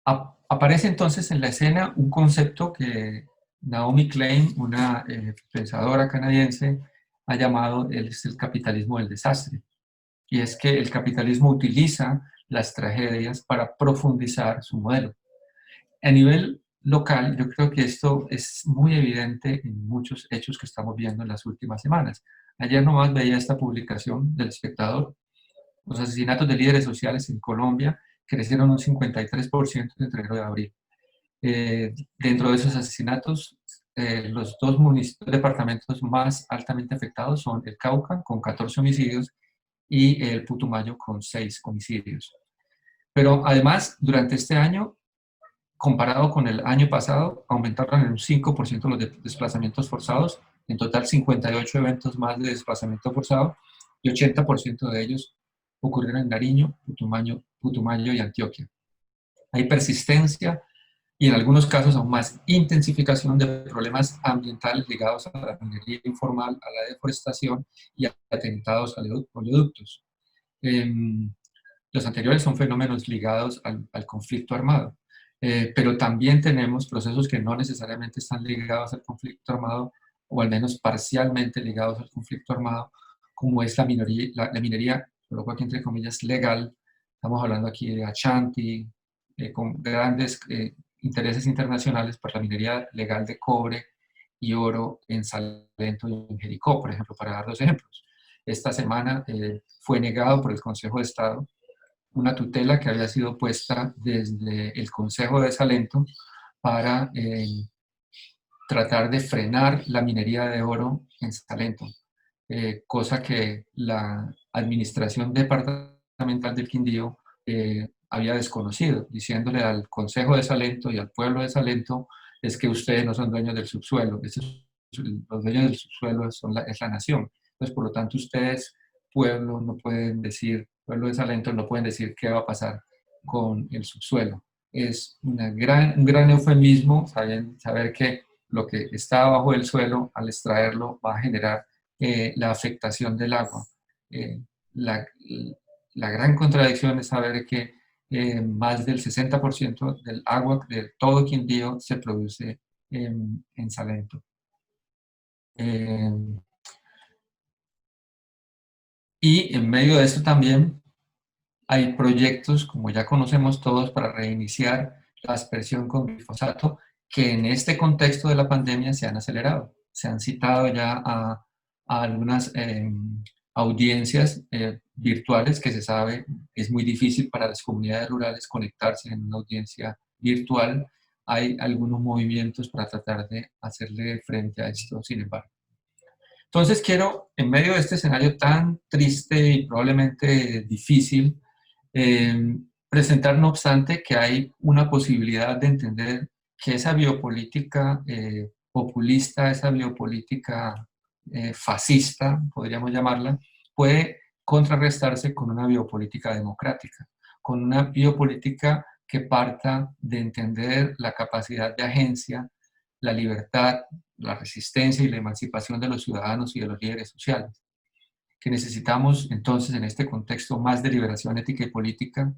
Aparece entonces en la escena un concepto que Naomi Klein, una pensadora canadiense, ha llamado el capitalismo del desastre. Y es que el capitalismo utiliza las tragedias para profundizar su modelo. A nivel local, yo creo que esto es muy evidente en muchos hechos que estamos viendo en las últimas semanas. Ayer nomás veía esta publicación del Espectador. Los asesinatos de líderes sociales en Colombia crecieron un 53% entre enero y abril. Dentro de esos asesinatos, los dos departamentos más altamente afectados son el Cauca, con 14 homicidios, y el Putumayo, con 6 homicidios. Pero además, durante este año, comparado con el año pasado, aumentaron en un 5% los desplazamientos forzados, en total 58 eventos más de desplazamiento forzado, y 80% de ellos ocurrieron en Nariño, Putumayo y Antioquia. Hay persistencia y en algunos casos aún más intensificación de problemas ambientales ligados a la minería informal, a la deforestación y a atentados a oleoductos. Los anteriores son fenómenos ligados al conflicto armado, pero también tenemos procesos que no necesariamente están ligados al conflicto armado, o al menos parcialmente ligados al conflicto armado, como es la minería, coloco aquí entre comillas, legal. Estamos hablando aquí de Ashanti, con grandes intereses internacionales por la minería legal de cobre y oro en Salento y en Jericó, por ejemplo, para dar dos ejemplos. Esta semana fue negado por el Consejo de Estado una tutela que había sido puesta desde el Consejo de Salento para tratar de frenar la minería de oro en Salento, cosa que la administración departamental del Quindío había desconocido, diciéndole al Consejo de Salento y al pueblo de Salento, es que ustedes no son dueños del subsuelo, los dueños del subsuelo es la nación. Entonces, por lo tanto, ustedes, pueblo, no pueden decir, pueblo de Salento, no pueden decir qué va a pasar con el subsuelo. Es un gran eufemismo saber que lo que está abajo del suelo, al extraerlo, va a generar la afectación del agua. La gran contradicción es saber que más del 60% del agua de todo Quindío se produce en Salento. Y en medio de esto también hay proyectos, como ya conocemos todos, para reiniciar la aspersión con glifosato, que en este contexto de la pandemia se han acelerado. Se han citado ya a algunas audiencias virtuales que se sabe es muy difícil para las comunidades rurales conectarse en una audiencia virtual hay algunos movimientos para tratar de hacerle frente a esto, sin embargo. Entonces quiero, en medio de este escenario tan triste y probablemente difícil, presentar no obstante que hay una posibilidad de entender que esa biopolítica populista, esa biopolítica fascista, podríamos llamarla, puede contrarrestarse con una biopolítica democrática, con una biopolítica que parta de entender la capacidad de agencia, la libertad, la resistencia y la emancipación de los ciudadanos y de los líderes sociales. Que necesitamos entonces en este contexto más deliberación ética y política,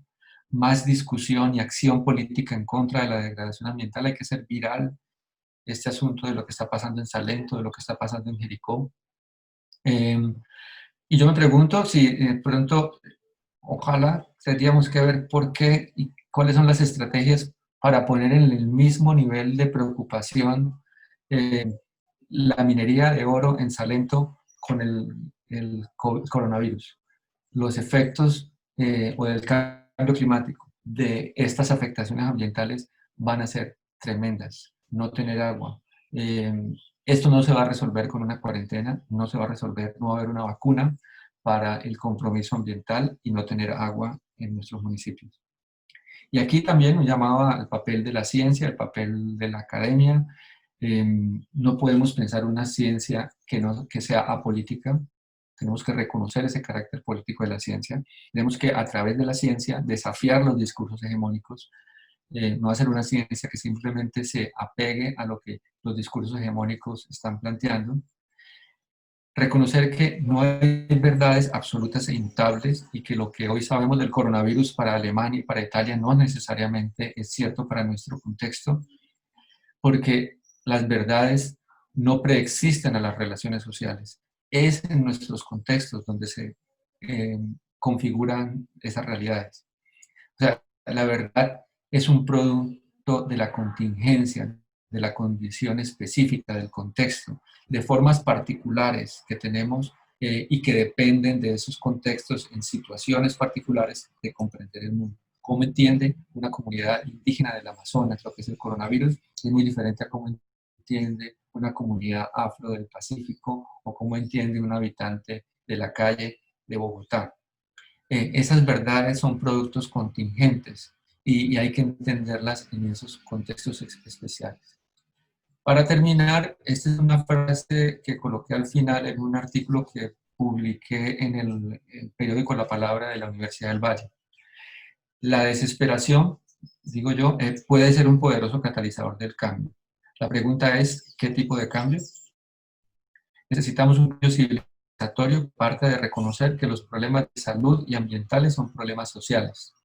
más discusión y acción política en contra de la degradación ambiental. Hay que hacer viral este asunto de lo que está pasando en Salento, de lo que está pasando en Jericó. Y yo me pregunto si pronto, ojalá, tendríamos que ver por qué y cuáles son las estrategias para poner en el mismo nivel de preocupación la minería de oro en Salento con el coronavirus. Los efectos o del cambio climático de estas afectaciones ambientales van a ser tremendas. No tener agua. Esto no se va a resolver con una cuarentena, no se va a resolver, no va a haber una vacuna para el compromiso ambiental y no tener agua en nuestros municipios. Y aquí también un llamado al papel de la ciencia, el papel de la academia. No podemos pensar una ciencia que sea apolítica. Tenemos que reconocer ese carácter político de la ciencia. Tenemos que, a través de la ciencia, desafiar los discursos hegemónicos. No hacer una ciencia que simplemente se apegue a lo que los discursos hegemónicos están planteando. Reconocer que no hay verdades absolutas e inmutables y que lo que hoy sabemos del coronavirus para Alemania y para Italia no necesariamente es cierto para nuestro contexto, porque las verdades no preexisten a las relaciones sociales. Es en nuestros contextos donde se configuran esas realidades. O sea, la verdad es un producto de la contingencia, de la condición específica, del contexto, de formas particulares que tenemos y que dependen de esos contextos en situaciones particulares de comprender el mundo. Cómo entiende una comunidad indígena del Amazonas lo que es el coronavirus es muy diferente a cómo entiende una comunidad afro del Pacífico o cómo entiende un habitante de la calle de Bogotá. Esas verdades son productos contingentes y hay que entenderlas en esos contextos especiales. Para terminar, esta es una frase que coloqué al final en un artículo que publiqué en el periódico La Palabra de la Universidad del Valle. La desesperación, digo yo, puede ser un poderoso catalizador del cambio. La pregunta es, ¿qué tipo de cambio? Necesitamos un cambio civilizatorio que parte de reconocer que los problemas de salud y ambientales son problemas sociales.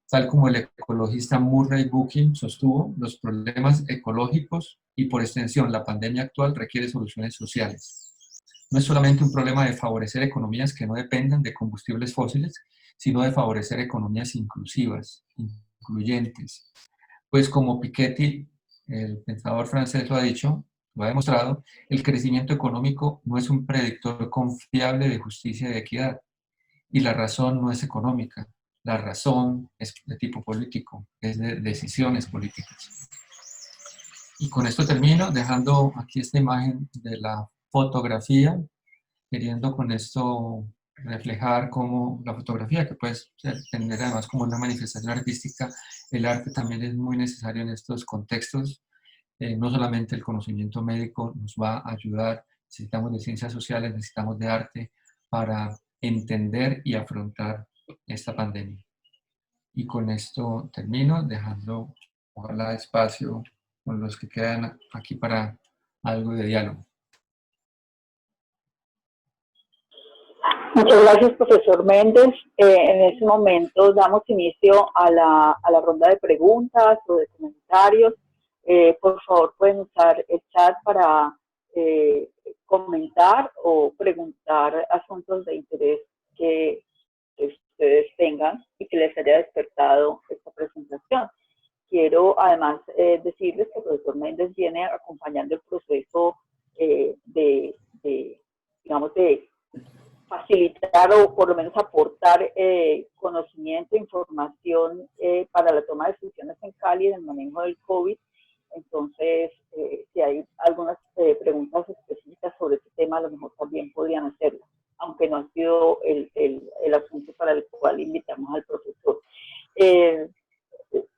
Tal como el ecologista Murray Bookchin sostuvo, los problemas ecológicos y por extensión la pandemia actual requiere soluciones sociales. No es solamente un problema de favorecer economías que no dependan de combustibles fósiles, sino de favorecer economías inclusivas, incluyentes. Pues como Piketty, el pensador francés, lo ha dicho, lo ha demostrado, el crecimiento económico no es un predictor confiable de justicia y de equidad. Y la razón no es económica, la razón es de tipo político, es de decisiones políticas. Y con esto termino, dejando aquí esta imagen de la fotografía, queriendo con esto reflejar cómo la fotografía, que puede tener además como una manifestación artística, el arte también es muy necesario en estos contextos. No solamente el conocimiento médico nos va a ayudar, necesitamos de ciencias sociales, necesitamos de arte para entender y afrontar esta pandemia. Y con esto termino, dejando ojalá espacio con los que quedan aquí para algo de diálogo. Muchas gracias, profesor Méndez. En este momento damos inicio a la ronda de preguntas o de comentarios. Por favor, pueden usar el chat para comentar o preguntar asuntos de interés que ustedes tengan y que les haya despertado esta presentación. Quiero además decirles que el profesor Méndez viene acompañando el proceso de facilitar o por lo menos aportar conocimiento, información para la toma de decisiones en Cali en el manejo del COVID Entonces, si hay algunas preguntas específicas sobre este tema, a lo mejor también podrían hacerlo, aunque no ha sido el asunto para el cual invitamos al profesor.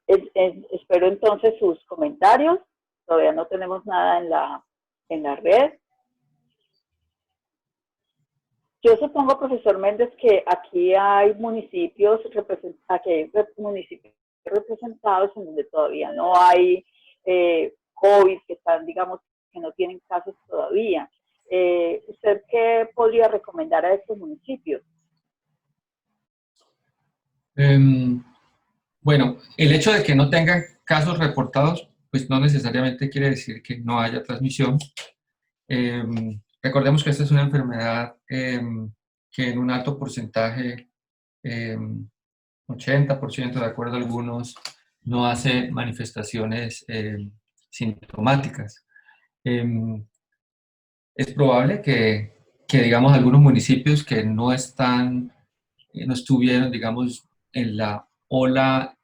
Espero entonces sus comentarios. Todavía no tenemos nada en la red. Yo supongo, profesor Méndez, que aquí hay municipios representados en donde todavía no hay COVID, que están, digamos, que no tienen casos todavía. ¿Usted qué podría recomendar a estos municipios? Bueno, el hecho de que no tengan casos reportados, pues no necesariamente quiere decir que no haya transmisión. Recordemos que esta es una enfermedad que en un alto porcentaje, 80% de acuerdo a algunos, no hace manifestaciones sintomáticas. Es probable que, digamos, algunos municipios que no estuvieron, digamos, en la ola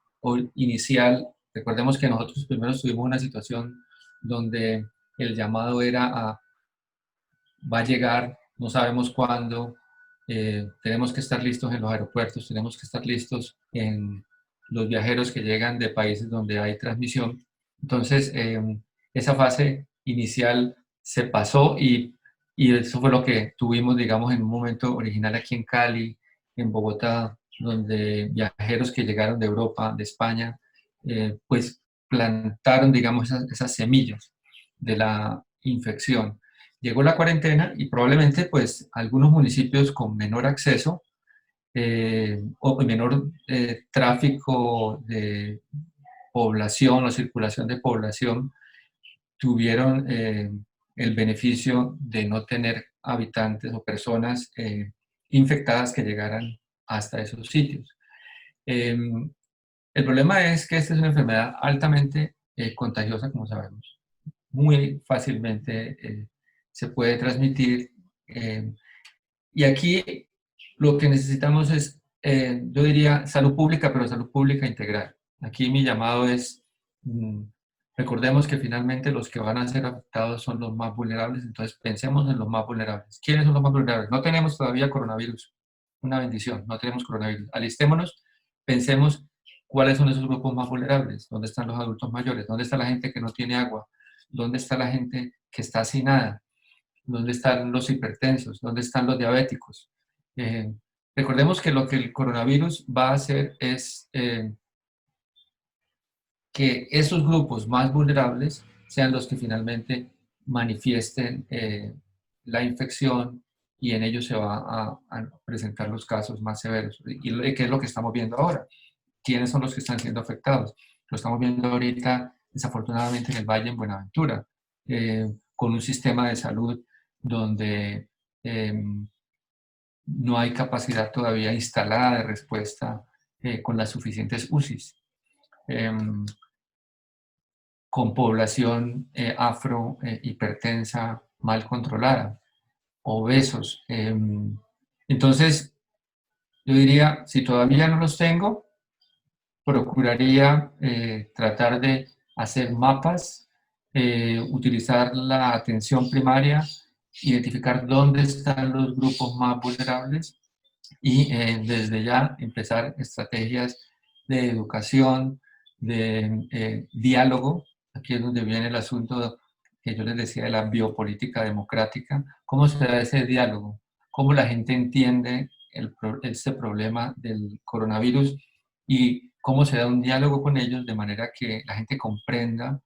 inicial. Recordemos que nosotros primero tuvimos una situación donde el llamado era va a llegar, no sabemos cuándo, tenemos que estar listos en los aeropuertos, tenemos que estar listos en los viajeros que llegan de países donde hay transmisión. Entonces, esa fase inicial se pasó y eso fue lo que tuvimos, digamos, en un momento original aquí en Cali, en Bogotá, donde viajeros que llegaron de Europa, de España, pues plantaron, digamos, esas semillas de la infección. Llegó la cuarentena y probablemente pues algunos municipios con menor acceso o menor tráfico de población o circulación de población tuvieron el beneficio de no tener habitantes o personas infectadas que llegaran hasta esos sitios. El problema es que esta es una enfermedad altamente contagiosa, como sabemos. Muy fácilmente se puede transmitir. Y aquí lo que necesitamos es, yo diría, salud pública, pero salud pública integral. Aquí mi llamado es, recordemos que finalmente los que van a ser afectados son los más vulnerables, entonces pensemos en los más vulnerables. ¿Quiénes son los más vulnerables? No tenemos todavía coronavirus, una bendición, no tenemos coronavirus. Alistémonos, pensemos cuáles son esos grupos más vulnerables, dónde están los adultos mayores, dónde está la gente que no tiene agua, dónde está la gente que está hacinada, dónde están los hipertensos, dónde están los diabéticos. Recordemos que lo que el coronavirus va a hacer es que esos grupos más vulnerables sean los que finalmente manifiesten la infección y en ellos se va a presentar los casos más severos. ¿Y qué es lo que estamos viendo ahora? ¿Quiénes son los que están siendo afectados? Lo estamos viendo ahorita, desafortunadamente, en el Valle, en Buenaventura, con un sistema de salud donde no hay capacidad todavía instalada de respuesta con las suficientes UCIs, con población afro hipertensa mal controlada, obesos. Entonces, yo diría, si todavía no los tengo, procuraría tratar de hacer mapas, utilizar la atención primaria, identificar dónde están los grupos más vulnerables y desde ya empezar estrategias de educación, de diálogo. Aquí es donde viene el asunto que yo les decía de la biopolítica democrática. ¿Cómo se da ese diálogo? ¿Cómo la gente entiende este problema del coronavirus y cómo se da un diálogo con ellos de manera que la gente comprenda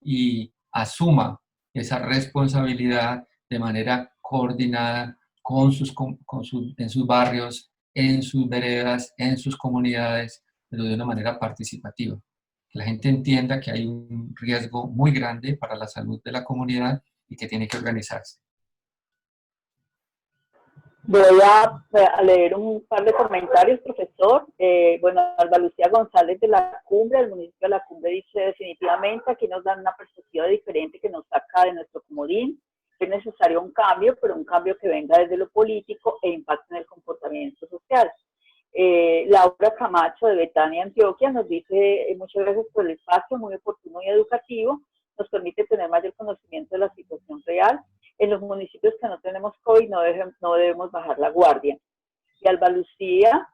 y asuma esa responsabilidad de manera coordinada en sus barrios, en sus veredas, en sus comunidades, pero de una manera participativa? Que la gente entienda que hay un riesgo muy grande para la salud de la comunidad y que tiene que organizarse. Voy a leer un par de comentarios, profesor. Bueno, Alba Lucía González de La Cumbre, del municipio de La Cumbre, dice: definitivamente aquí nos dan una perspectiva diferente que nos saca de nuestro comodín. Es necesario un cambio, pero un cambio que venga desde lo político e impacte en el comportamiento social. Laura Camacho de Betania, Antioquia, nos dice: muchas gracias por el espacio, muy oportuno y educativo. nos permite tener mayor conocimiento de la situación real. En los municipios que no tenemos COVID no debemos bajar la guardia. Y Alba Lucía,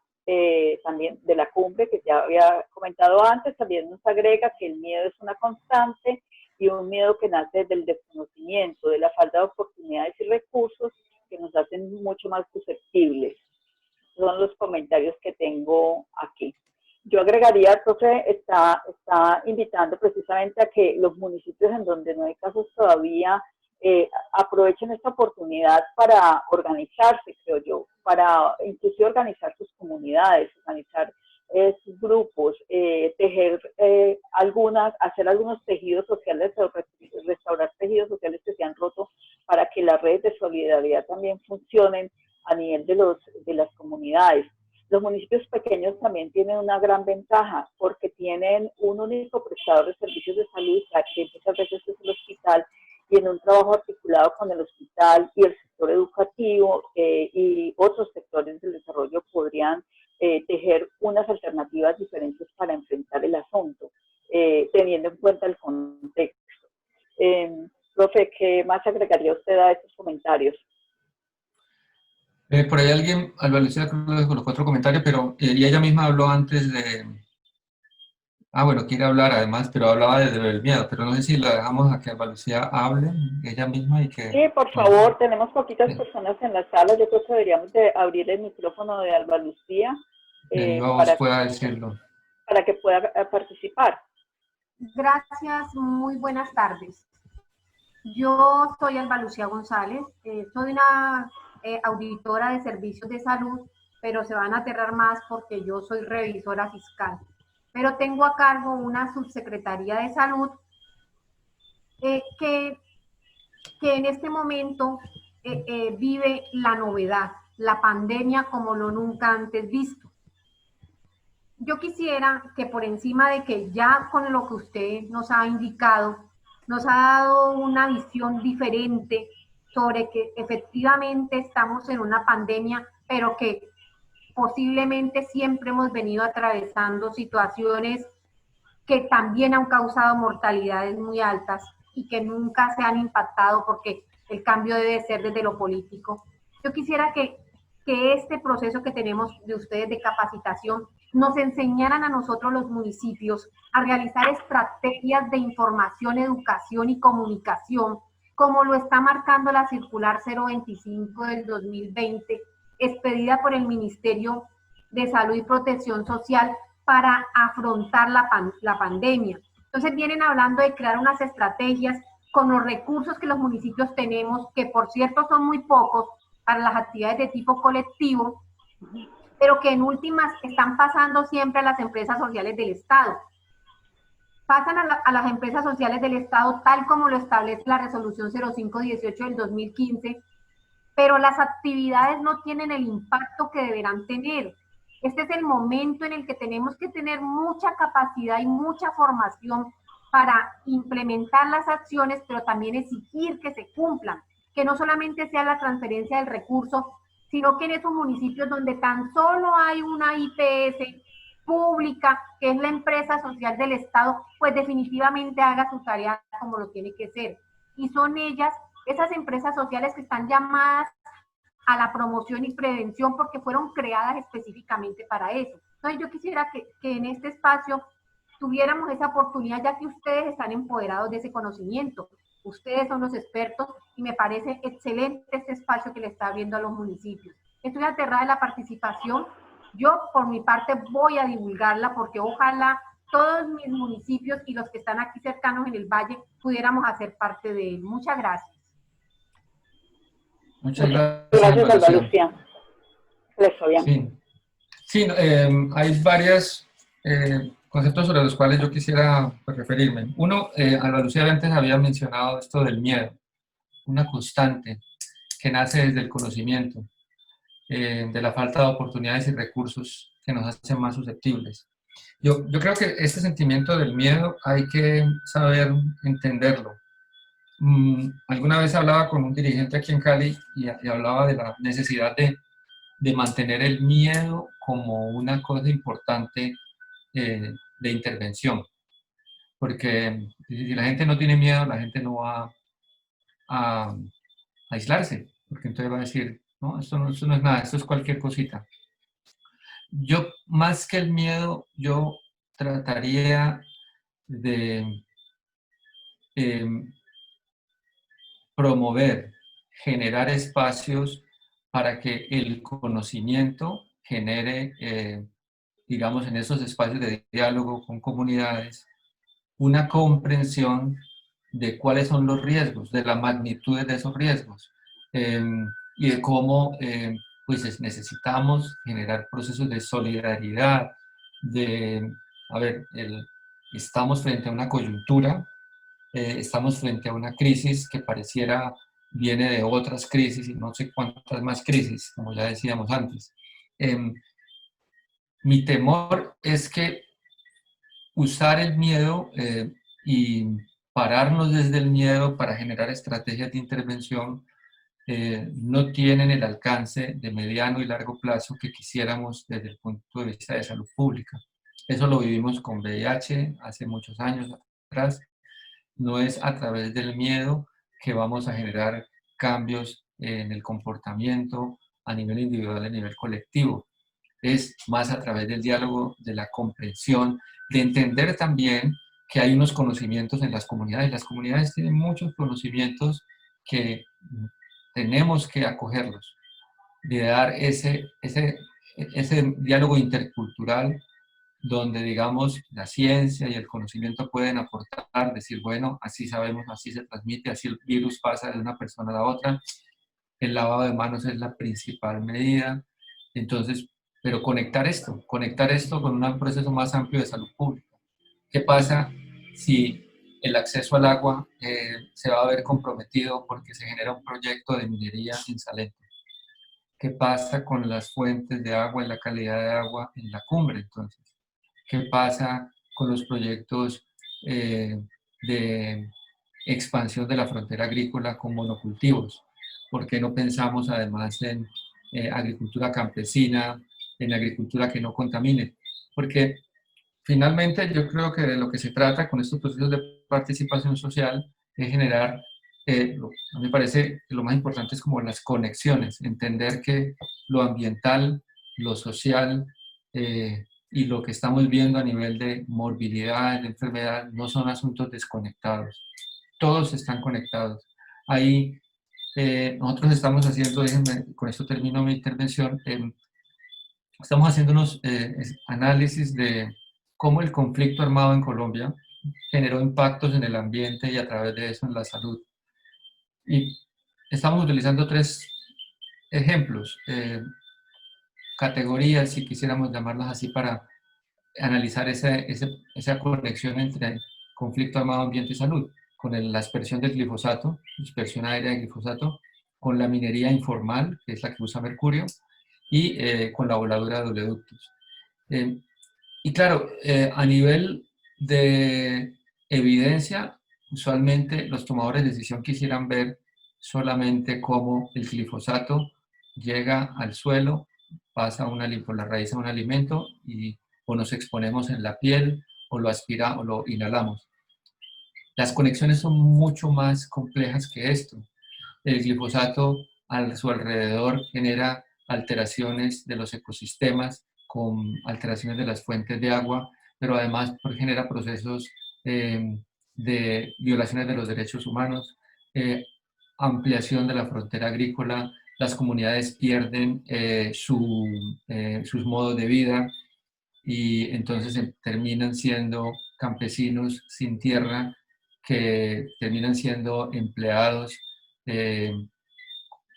también de la cumbre que ya había comentado antes, también nos agrega que el miedo es una constante y un miedo que nace del desconocimiento, de la falta de oportunidades y recursos que nos hacen mucho más susceptibles. Son los comentarios que tengo aquí. Yo agregaría, profe, está invitando precisamente a que los municipios en donde no hay casos todavía aprovechen esta oportunidad para organizarse, creo yo, para inclusive organizar sus comunidades, organizar sus grupos, hacer algunos tejidos sociales, restaurar tejidos sociales que se han roto para que las redes de solidaridad también funcionen a nivel de las comunidades. Los municipios pequeños también tienen una gran ventaja porque tienen un único prestador de servicios de salud, que muchas veces es el hospital, y en un trabajo articulado con el hospital y el sector educativo y otros sectores del desarrollo podrían tejer unas alternativas diferentes para enfrentar el asunto, teniendo en cuenta el contexto. Profe, ¿qué más agregaría usted a estos comentarios? Por ahí alguien, Alba Lucía, colocó otro comentario, pero y ella misma habló antes de... bueno, quiere hablar además, pero hablaba desde el miedo, pero no sé si la dejamos a que Alba Lucía hable ella misma y que... Sí, por favor, tenemos poquitas personas en la sala, yo creo que deberíamos de abrir el micrófono de Alba Lucía para que pueda participar. Gracias, muy buenas tardes. Yo soy Alba Lucía González, soy una auditora de servicios de salud, pero se van a aterrar más porque yo soy revisora fiscal. Pero tengo a cargo una subsecretaría de salud que en este momento vive la novedad, la pandemia como lo nunca antes visto. Yo quisiera que por encima de que ya con lo que usted nos ha indicado, nos ha dado una visión diferente sobre que efectivamente estamos en una pandemia, pero que posiblemente siempre hemos venido atravesando situaciones que también han causado mortalidades muy altas y que nunca se han impactado porque el cambio debe ser desde lo político. Yo quisiera que este proceso que tenemos de ustedes de capacitación nos enseñaran a nosotros los municipios a realizar estrategias de información, educación y comunicación, como lo está marcando la circular 025 del 2020, expedida por el Ministerio de Salud y Protección Social para afrontar la pandemia. Entonces vienen hablando de crear unas estrategias con los recursos que los municipios tenemos, que por cierto son muy pocos para las actividades de tipo colectivo, pero que en últimas están pasando siempre a las empresas sociales del Estado. Pasan a las empresas sociales del Estado tal como lo establece la resolución 0518 del 2015, pero las actividades no tienen el impacto que deberán tener. Este es el momento en el que tenemos que tener mucha capacidad y mucha formación para implementar las acciones, pero también exigir que se cumplan, que no solamente sea la transferencia del recurso, sino que en esos municipios donde tan solo hay una IPS pública, que es la empresa social del Estado, pues definitivamente haga su tarea como lo tiene que ser. Y son ellas, esas empresas sociales que están llamadas a la promoción y prevención porque fueron creadas específicamente para eso. Entonces yo quisiera que en este espacio tuviéramos esa oportunidad, ya que ustedes están empoderados de ese conocimiento. Ustedes son los expertos y me parece excelente este espacio que le está abriendo a los municipios. Estoy aterrada de la participación. Yo, por mi parte, voy a divulgarla porque ojalá todos mis municipios y los que están aquí cercanos en el valle pudiéramos hacer parte de él. Muchas gracias. Muchas gracias. Gracias, Alba Lucía. Sí, hay varios conceptos sobre los cuales yo quisiera referirme. Uno, Alba Lucía antes había mencionado esto del miedo, una constante que nace desde el conocimiento, de la falta de oportunidades y recursos que nos hacen más susceptibles. Yo creo que este sentimiento del miedo hay que saber entenderlo. Alguna vez hablaba con un dirigente aquí en Cali y hablaba de la necesidad de mantener el miedo como una cosa importante de intervención. porque si la gente no tiene miedo, la gente no va a aislarse, porque entonces va a decir, no, esto no es nada, esto es cualquier cosita. Yo, más que el miedo, yo trataría de eh, promover, generar espacios para que el conocimiento genere, digamos, en esos espacios de diálogo con comunidades, una comprensión de cuáles son los riesgos, de la magnitud de esos riesgos, eh, y de cómo pues necesitamos generar procesos de solidaridad, a ver, estamos frente a una coyuntura, estamos frente a una crisis que pareciera viene de otras crisis y no sé cuántas más crisis, como ya decíamos antes. Mi temor es que usar el miedo y pararnos desde el miedo para generar estrategias de intervención no tienen el alcance de mediano y largo plazo que quisiéramos desde el punto de vista de salud pública. Eso lo vivimos con VIH hace muchos años atrás. No es a través del miedo que vamos a generar cambios en el comportamiento a nivel individual, a nivel colectivo. Es más a través del diálogo, de la comprensión, de entender también que hay unos conocimientos en las comunidades. Las comunidades tienen muchos conocimientos que tenemos que acogerlos, de dar ese diálogo intercultural donde, digamos, la ciencia y el conocimiento pueden aportar, decir, bueno, así sabemos, así se transmite, así el virus pasa de una persona a la otra, el lavado de manos es la principal medida. Entonces, pero conectar esto con un proceso más amplio de salud pública. ¿Qué pasa si el acceso al agua se va a ver comprometido porque se genera un proyecto de minería en Salento? ¿Qué pasa con las fuentes de agua y la calidad de agua en la cumbre, entonces? ¿Qué pasa con los proyectos de expansión de la frontera agrícola con monocultivos? ¿Por qué no pensamos además en agricultura campesina, en agricultura que no contamine? Porque finalmente yo creo que de lo que se trata con estos procesos de participación social es generar, a mí me parece que lo más importante es como las conexiones, entender que lo ambiental, lo social, y lo que estamos viendo a nivel de morbilidad, de enfermedad, no son asuntos desconectados. Todos están conectados. Ahí nosotros estamos haciendo, déjenme, con esto termino mi intervención, estamos haciendo unos análisis de cómo el conflicto armado en Colombia generó impactos en el ambiente y a través de eso en la salud. Y estamos utilizando 3 ejemplos, categorías, si quisiéramos llamarlas así, para analizar esa conexión entre conflicto armado, ambiente y salud, con la aspersión del glifosato, dispersión aérea de glifosato, con la minería informal, que es la que usa mercurio, y con la voladura de oleoductos. Y claro, a nivel de evidencia, usualmente los tomadores de decisión quisieran ver solamente cómo el glifosato llega al suelo, pasa por la raíz a un alimento y o nos exponemos en la piel o lo aspira o lo inhalamos. Las conexiones son mucho más complejas que esto. El glifosato a su alrededor genera alteraciones de los ecosistemas con alteraciones de las fuentes de agua, pero además genera procesos de violaciones de los derechos humanos, ampliación de la frontera agrícola, las comunidades pierden sus modos de vida y entonces terminan siendo campesinos sin tierra que terminan siendo empleados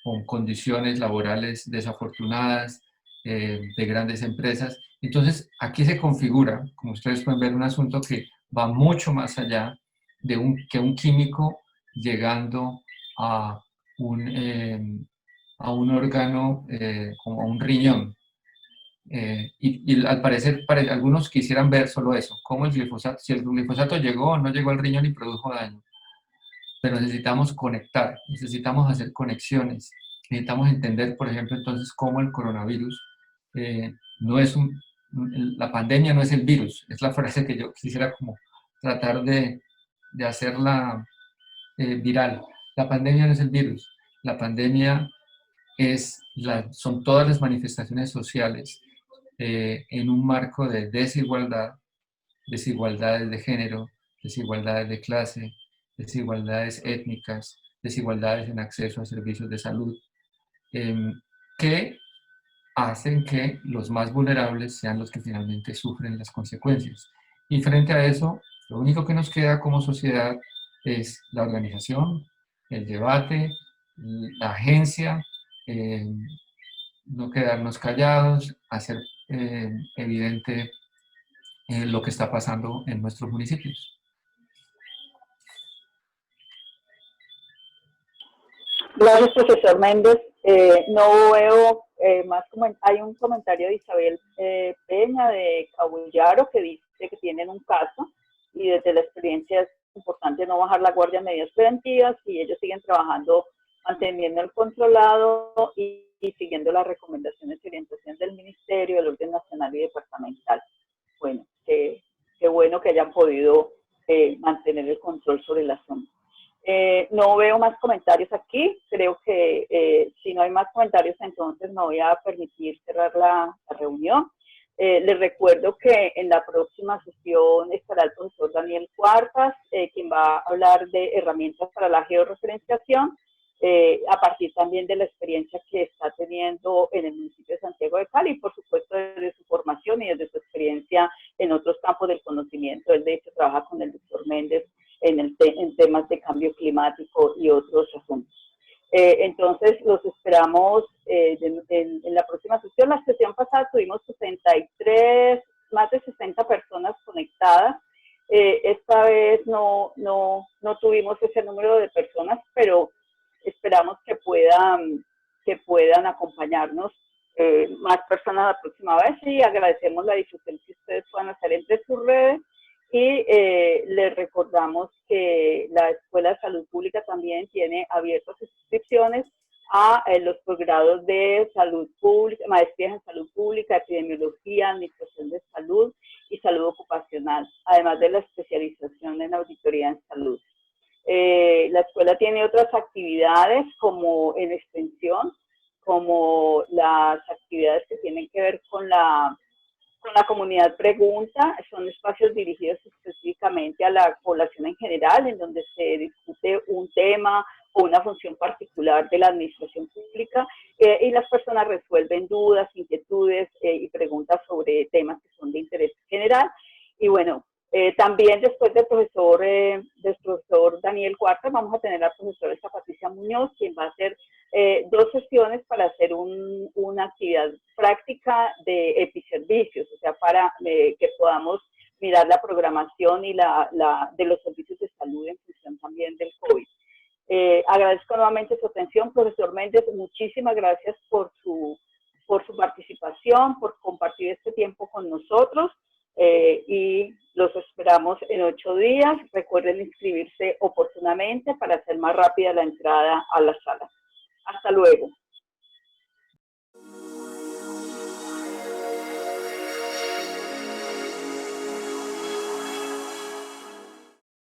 con condiciones laborales desafortunadas de grandes empresas. Entonces, aquí se configura, como ustedes pueden ver, un asunto que va mucho más allá de que un químico llegando a a un órgano como a un riñón. Y al parecer, algunos quisieran ver solo eso, cómo el glifosato, si el glifosato llegó o no llegó al riñón y produjo daño. Pero necesitamos conectar, necesitamos hacer conexiones, necesitamos entender, por ejemplo, entonces cómo el coronavirus no es la pandemia no es el virus, es la frase que yo quisiera como tratar de hacerla viral. La pandemia no es el virus, la pandemia son todas las manifestaciones sociales en un marco de desigualdad, desigualdades de género, desigualdades de clase, desigualdades étnicas, desigualdades en acceso a servicios de salud, que hacen que los más vulnerables sean los que finalmente sufren las consecuencias. Y frente a eso, lo único que nos queda como sociedad es la organización, el debate, la agencia, no quedarnos callados, hacer evidente lo que está pasando en nuestros municipios. Gracias, profesor Méndez. No veo más hay un comentario de Isabel Peña de Cabullaro que dice que tienen un caso y desde la experiencia es importante no bajar la guardia en medidas preventivas y ellos siguen trabajando manteniendo el controlado y siguiendo las recomendaciones y orientaciones del Ministerio, del Orden Nacional y Departamental. Bueno, qué bueno que hayan podido mantener el control sobre el asunto. No veo más comentarios aquí. Creo que si no hay más comentarios, entonces me voy a permitir cerrar la reunión. Les recuerdo que en la próxima sesión estará el profesor Daniel Cuartas, quien va a hablar de herramientas para la georreferenciación, a partir también de la experiencia que está teniendo en el municipio de Santiago de Cali, y por supuesto desde su formación y desde su experiencia en otros campos del conocimiento. Él de hecho trabaja con el doctor Méndez en temas de cambio climático y otros asuntos. Entonces los esperamos en la próxima sesión. La sesión pasada tuvimos 63, más de 60 personas conectadas. Esta vez no tuvimos ese número de personas, pero esperamos que puedan acompañarnos más personas la próxima vez y agradecemos la difusión que ustedes puedan hacer entre sus redes. Y les recordamos que la Escuela de Salud Pública también tiene abiertas inscripciones a los posgrados de salud pública, maestrías en salud pública, epidemiología, administración de salud y salud ocupacional, además de la especialización en auditoría en salud. La escuela tiene otras actividades como en extensión, como las actividades que tienen que ver con la comunidad pregunta, son espacios dirigidos específicamente a la población en general, en donde se discute un tema o una función particular de la administración pública y las personas resuelven dudas, inquietudes y preguntas sobre temas que son de interés general. Y bueno, también después del profesor Daniel Cuartas vamos a tener a la profesora Patricia Muñoz, quien va a hacer 2 sesiones para hacer una actividad práctica de episervicios, o sea, para que podamos mirar la programación y de los servicios de salud en función también del COVID. Agradezco nuevamente su atención, profesor Méndez, muchísimas gracias por su participación, por compartir este tiempo con nosotros. Y los esperamos en 8 días. Recuerden inscribirse oportunamente para hacer más rápida la entrada a la sala. Hasta luego.